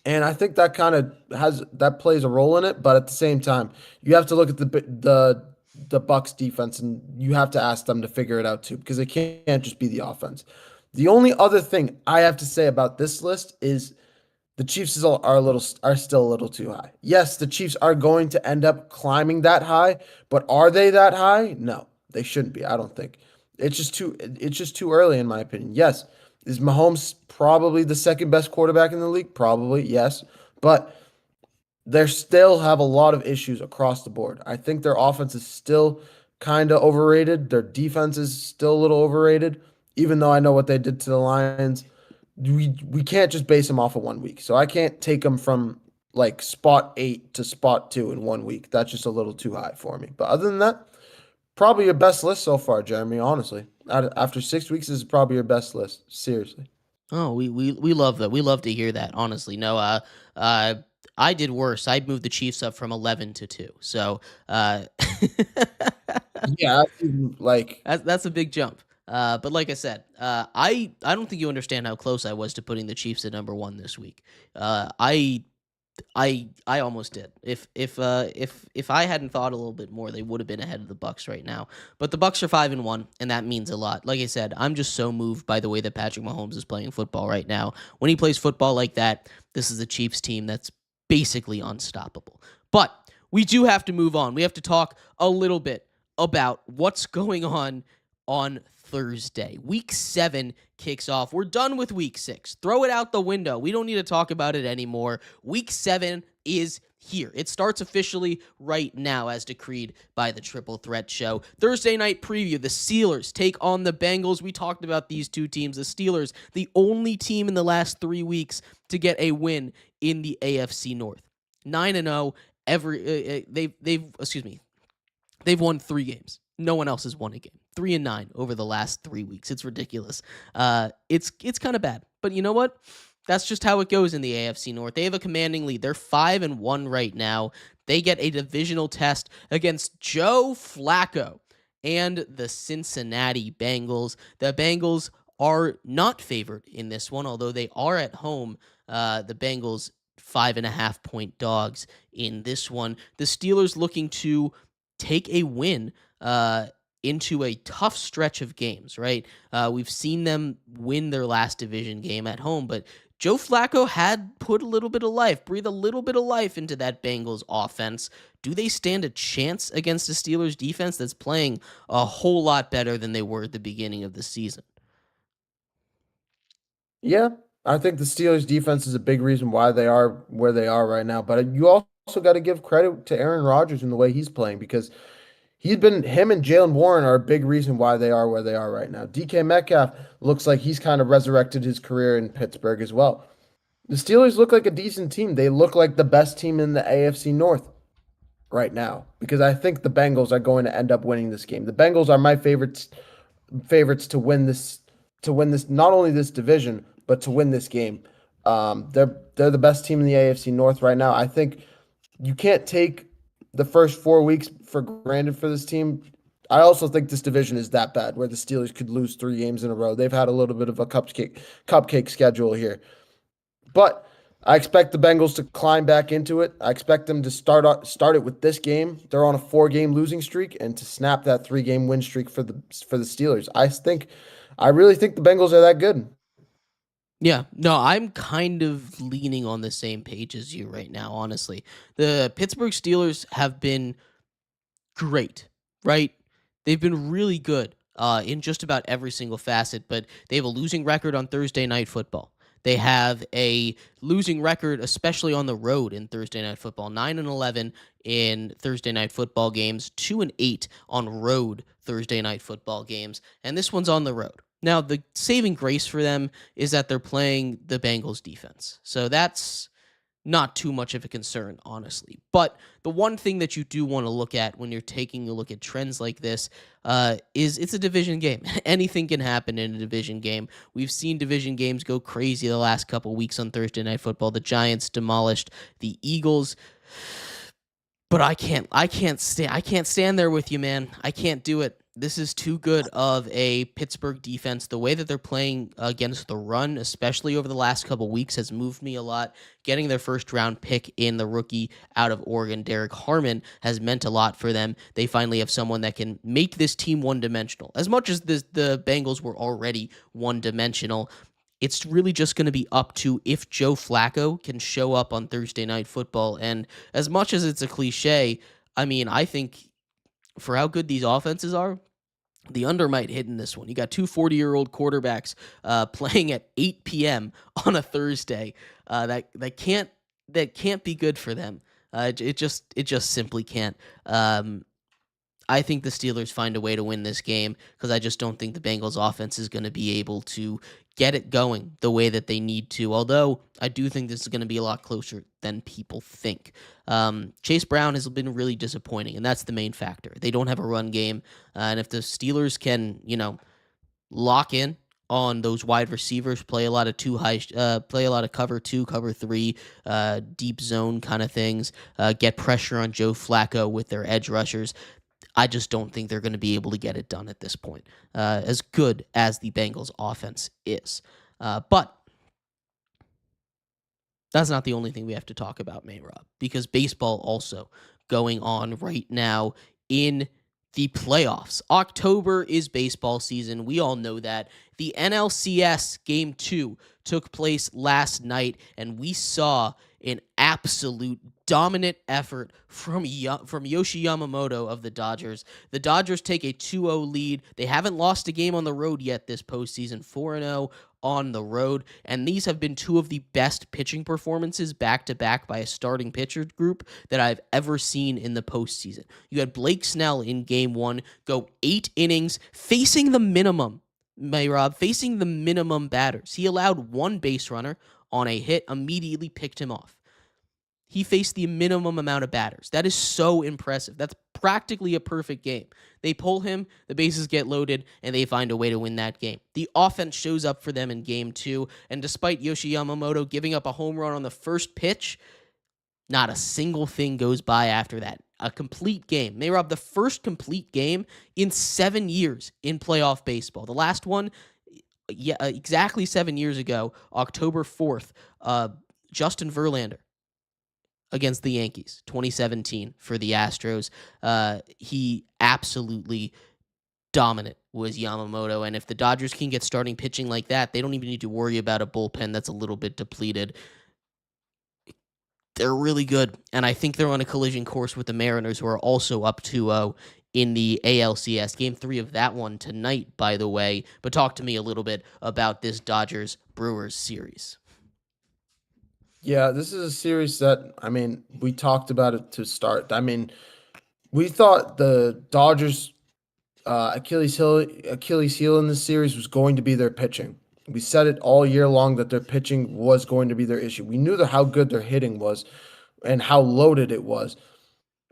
And I think that kind of plays a role in it, but at the same time, you have to look at the Bucks defense and you have to ask them to figure it out too because it can't just be the offense. The only other thing I have to say about this list is the Chiefs are still a little too high. Yes, the Chiefs are going to end up climbing that high, but are they that high? No, they shouldn't be. I don't think. It's just too early in my opinion. Yes, is Mahomes probably the second best quarterback in the league? Probably, yes. But they still have a lot of issues across the board. I think their offense is still kind of overrated. Their defense is still a little overrated, even though I know what they did to the Lions. We can't just base them off of 1 week. So I can't take them from like spot 8 to spot 2 in 1 week. That's just a little too high for me. But other than that, probably your best list so far, Jeremy, honestly. After 6 weeks, this is probably your best list. Seriously. Oh, we love that. We love to hear that. Honestly, no. Uh, I did worse. I moved the Chiefs up from 11 to 2. So, Yeah, like that's a big jump. But like I said, I don't think you understand how close I was to putting the Chiefs at number 1 this week. I almost did. If I hadn't thought a little bit more, they would have been ahead of the Bucks right now. But the Bucks are 5-1, and that means a lot. Like I said, I'm just so moved by the way that Patrick Mahomes is playing football right now. When he plays football like that, this is a Chiefs team that's basically unstoppable. But we do have to move on. We have to talk a little bit about what's going on Thursday. Week 7 kicks off. We're done with week 6. Throw it out the window. We don't need to talk about it anymore. Week 7 is here. It starts officially right now as decreed by the Triple Threat Show. Thursday night preview. The Steelers take on the Bengals. We talked about these two teams. The Steelers, the only team in the last 3 weeks to get a win in the AFC North. 9-0. They've won 3 games. No one else has won a game. 3-9 over the last 3 weeks. It's ridiculous. It's kind of bad. But you know what? That's just how it goes in the AFC North. They have a commanding lead. They're 5-1 right now. They get a divisional test against Joe Flacco and the Cincinnati Bengals. The Bengals are not favored in this one, although they are at home. The Bengals 5.5-point dogs in this one. The Steelers looking to take a win into a tough stretch of games, right? We've seen them win their last division game at home, but Joe Flacco had put a little bit of life, breathe a little bit of life into that Bengals offense. Do they stand a chance against the Steelers defense that's playing a whole lot better than they were at the beginning of the season? Yeah, I think the Steelers defense is a big reason why they are where they are right now. But you also got to give credit to Aaron Rodgers and the way he's playing because him and Jalen Warren are a big reason why they are where they are right now. DK Metcalf looks like he's kind of resurrected his career in Pittsburgh as well. The Steelers look like a decent team. They look like the best team in the AFC North right now because I think the Bengals are going to end up winning this game. The Bengals are my favorites to win this not only this division but to win this game. They're the best team in the AFC North right now. I think you can't take the first 4 weeks for granted for this team. I also think this division is that bad where the Steelers could lose 3 games in a row. They've had a little bit of a cupcake schedule here. But I expect the Bengals to climb back into it. I expect them to start it with this game. They're on a 4-game losing streak and to snap that 3-game win streak for the Steelers. I really think the Bengals are that good. Yeah, no, I'm kind of leaning on the same page as you right now, honestly. The Pittsburgh Steelers have been great, right? They've been really good in just about every single facet, but they have a losing record on Thursday Night Football. They have a losing record, especially on the road in Thursday Night Football. 9-11 in Thursday Night Football games, 2-8 on road Thursday Night Football games, and this one's on the road. Now, the saving grace for them is that they're playing the Bengals defense. So that's not too much of a concern, honestly. But the one thing that you do want to look at when you're taking a look at trends like this is it's a division game. Anything can happen in a division game. We've seen division games go crazy the last couple weeks on Thursday Night Football. The Giants demolished the Eagles. But I can't stand there with you, man. I can't do it. This is too good of a Pittsburgh defense. The way that they're playing against the run, especially over the last couple weeks, has moved me a lot. Getting their first round pick in the rookie out of Oregon, Derek Harmon, has meant a lot for them. They finally have someone that can make this team one dimensional. As much as the Bengals were already one dimensional, it's really just going to be up to if Joe Flacco can show up on Thursday Night Football. And as much as it's a cliche, I mean, I think for how good these offenses are, the under might hit in this one. You got two 40-year-old quarterbacks playing at 8 p.m. on a Thursday. That can't be good for them. It just simply can't. I think the Steelers find a way to win this game because I just don't think the Bengals offense is going to be able to get it going the way that they need to. Although I do think this is going to be a lot closer than people think. Chase Brown has been really disappointing, and that's the main factor. They don't have a run game, and if the Steelers can, lock in on those wide receivers, play a lot of play a lot of cover two, cover three, deep zone kind of things, get pressure on Joe Flacco with their edge rushers. I just don't think they're going to be able to get it done at this point, as good as the Bengals offense is. But that's not the only thing we have to talk about, Mehrob, because baseball also going on right now in the playoffs. October is baseball season. We all know that. The NLCS Game 2 took place last night, and we saw an absolute dominant effort from Yoshi Yamamoto of the Dodgers. The Dodgers take a 2-0 lead. They haven't lost a game on the road yet this postseason, 4-0 on the road, and these have been two of the best pitching performances back-to-back by a starting pitcher group that I've ever seen in the postseason. You had Blake Snell in Game 1 go 8 innings facing the minimum, Mehrob, facing the minimum batters. He allowed one base runner on a hit, immediately picked him off. He faced the minimum amount of batters. That is so impressive. That's practically a perfect game. They pull him, the bases get loaded, and they find a way to win that game. The offense shows up for them in Game 2, and despite Yoshi Yamamoto giving up a home run on the first pitch, not a single thing goes by after that. A complete game. Mehrob, the first complete game in 7 years in playoff baseball. The last one, exactly 7 years ago, October 4th, Justin Verlander against the Yankees, 2017 for the Astros. He absolutely dominant was Yamamoto, and if the Dodgers can get starting pitching like that, they don't even need to worry about a bullpen that's a little bit depleted. They're really good, and I think they're on a collision course with the Mariners, who are also up 2-0 in the ALCS. Game 3 of that one tonight, by the way. But talk to me a little bit about this Dodgers-Brewers series. Yeah, this is a series that, we talked about it to start. We thought the Dodgers' Achilles heel in this series was going to be their pitching. We said it all year long that their pitching was going to be their issue. We knew how good their hitting was and how loaded it was,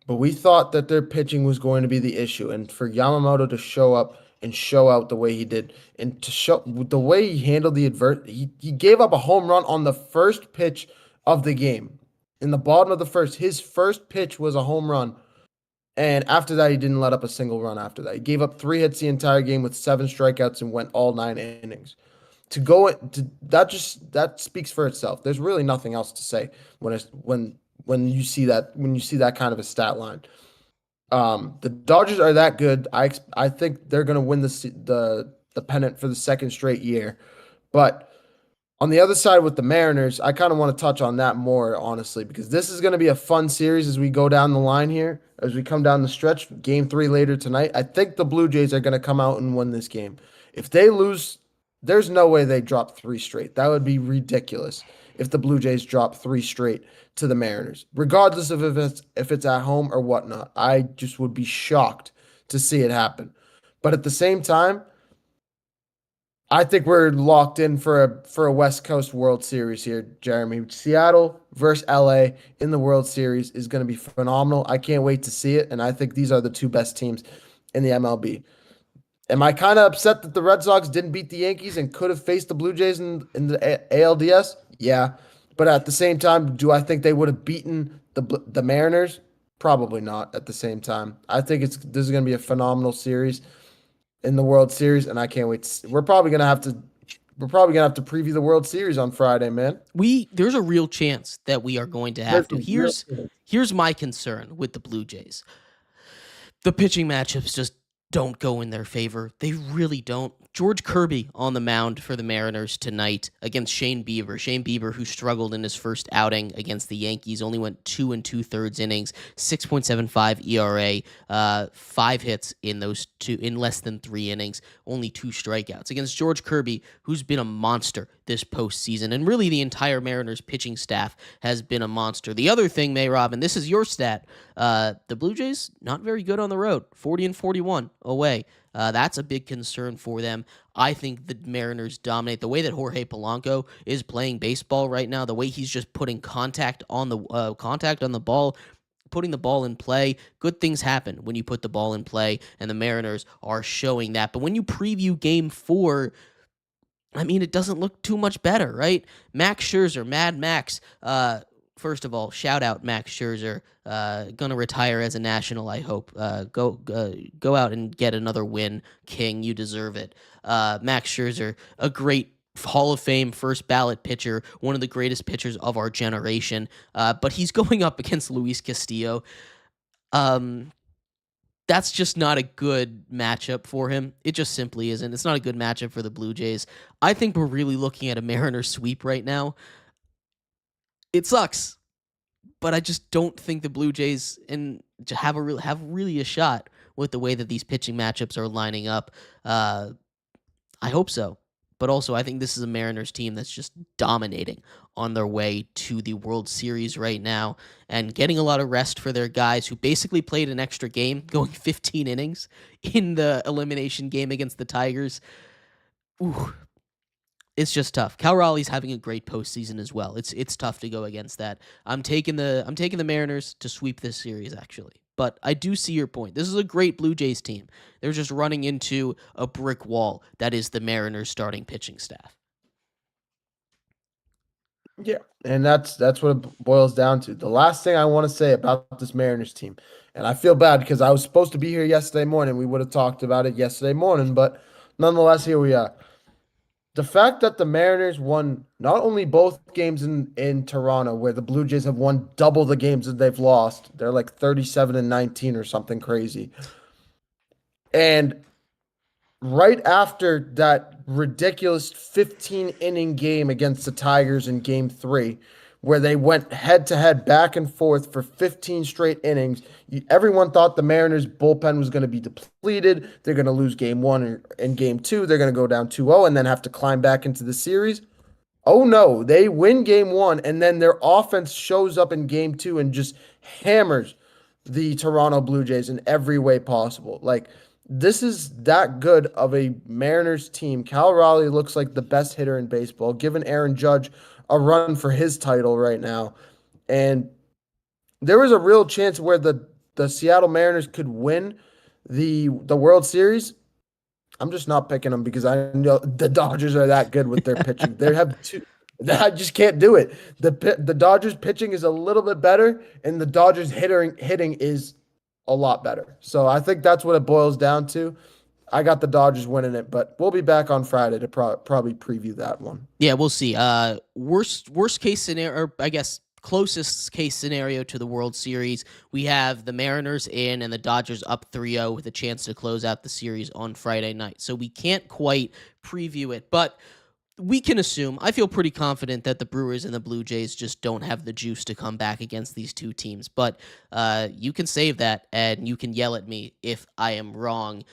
but we thought that their pitching was going to be the issue. And for Yamamoto to show up and show out the way he did, and to show the way he handled the he gave up a home run on the first pitch of the game. In the bottom of the first, his first pitch was a home run. And after that, he didn't let up a single run after that. He gave up 3 hits the entire game with 7 strikeouts and went all 9 innings. That speaks for itself. There's really nothing else to say when you see that kind of a stat line. The Dodgers are that good. I think they're going to win the pennant for the second straight year. But on the other side with the Mariners, I kind of want to touch on that more, honestly, because this is going to be a fun series as we go down the line here, as we come down the stretch. Game 3 later tonight. I think the Blue Jays are going to come out and win this game. If they lose, there's no way they drop 3 straight. That would be ridiculous if the Blue Jays drop 3 straight to the Mariners, regardless of if it's at home or whatnot. I just would be shocked to see it happen. But at the same time, I think we're locked in for a West Coast World Series here, Jeremy. Seattle versus LA in the World Series is going to be phenomenal. I can't wait to see it, and I think these are the 2 best teams in the MLB. Am I kind of upset that the Red Sox didn't beat the Yankees and could have faced the Blue Jays in the ALDS? Yeah, but at the same time, do I think they would have beaten the Mariners? Probably not. At the same time, I think this is going to be a phenomenal series. in the World Series, and I can't wait. We're probably gonna have to preview the World Series on Friday, man. There's a real chance that we are going to have There's to. a real Here's my concern with the Blue Jays. The pitching matchups just don't go in their favor. They really don't. George Kirby on the mound for the Mariners tonight against Shane Bieber. Shane Bieber, who struggled in his first outing against the Yankees, only went 2 2/3 innings, 6.75 ERA, 5 hits in less than 3 innings, only 2 strikeouts against George Kirby, who's been a monster this postseason, and really the entire Mariners pitching staff has been a monster. The other thing, Mehrob, and this is your stat, the Blue Jays not very good on the road, 40-41 away. That's a big concern for them. I think the Mariners dominate. The way that Jorge Polanco is playing baseball right now, the way he's just putting contact on the ball, putting the ball in play. Good things happen when you put the ball in play, and the Mariners are showing that. But when you preview Game 4, I mean, it doesn't look too much better, right? Max Scherzer, Mad Max. First of all, shout out Max Scherzer. Gonna retire as a National, I hope. Go out and get another win, King. You deserve it. Max Scherzer, a great Hall of Fame first ballot pitcher, one of the greatest pitchers of our generation. But he's going up against Luis Castillo. That's just not a good matchup for him. It just simply isn't. It's not a good matchup for the Blue Jays. I think we're really looking at a Mariners sweep right now. It sucks, but I just don't think the Blue Jays have really a shot with the way that these pitching matchups are lining up. I hope so. But also, I think this is a Mariners team that's just dominating on their way to the World Series right now and getting a lot of rest for their guys who basically played an extra game, going 15 innings in the elimination game against the Tigers. Ooh, it's just tough. Cal Raleigh's having a great postseason as well. It's tough to go against that. I'm taking the Mariners to sweep this series, actually. But I do see your point. This is a great Blue Jays team. They're just running into a brick wall that is the Mariners' starting pitching staff. Yeah, and that's what it boils down to. The last thing I want to say about this Mariners team, and I feel bad because I was supposed to be here yesterday morning. We would have talked about it yesterday morning, but nonetheless, here we are. The fact that the Mariners won not only both games in Toronto, where the Blue Jays have won double the games that they've lost, they're like 37-19 or something crazy. And right after that ridiculous 15 inning game against the Tigers in game 3, where they went head to head back and forth for 15 straight innings, everyone thought the Mariners bullpen was going to be depleted. They're going to lose game 1 and game 2. They're going to go down 2-0 and then have to climb back into the series. Oh no, they win game 1 and then their offense shows up in game 2 and just hammers the Toronto Blue Jays in every way possible. Like, this is that good of a Mariners team. Cal Raleigh looks like the best hitter in baseball, giving Aaron Judge a run for his title right now. And there was a real chance where the Seattle Mariners could win the World Series. I'm just not picking them because I know the Dodgers are that good with their pitching. They have two. I just can't do it. The Dodgers pitching is a little bit better, and the Dodgers hitting is a lot better. So I think that's what it boils down to. I got the Dodgers winning it, but we'll be back on Friday to probably preview that one. Yeah, we'll see. Worst case scenario, or I guess closest case scenario to the World Series, we have the Mariners in and the Dodgers up 3-0 with a chance to close out the series on Friday night. So we can't quite preview it, but we can assume, I feel pretty confident that the Brewers and the Blue Jays just don't have the juice to come back against these two teams. But you can save that and you can yell at me if I am wrong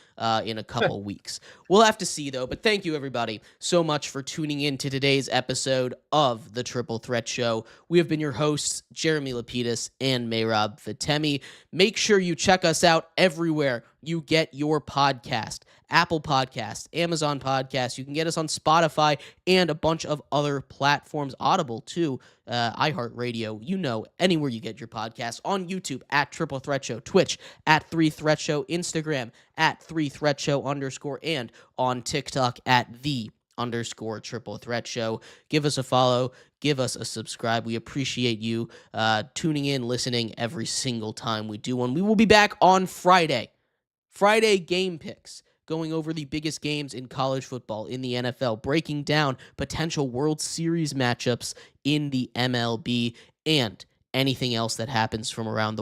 in a couple weeks. We'll have to see, though. But thank you, everybody, so much for tuning in to today's episode of the Triple Threat Show. We have been your hosts, Jeremy Lapidus and Mehrob Fatemi. Make sure you check us out everywhere you get your podcast. Apple Podcasts, Amazon Podcasts. You can get us on Spotify and a bunch of other platforms. Audible, too. iHeartRadio. Anywhere you get your podcasts. On YouTube, at Triple Threat Show. Twitch, at 3 Threat Show. Instagram, at 3 Threat Show _. And on TikTok, at _Triple Threat Show. Give us a follow. Give us a subscribe. We appreciate you tuning in, listening every single time we do one. We will be back on Friday. Friday game picks going over the biggest games in college football, in the NFL, breaking down potential World Series matchups in the MLB, and anything else that happens from around the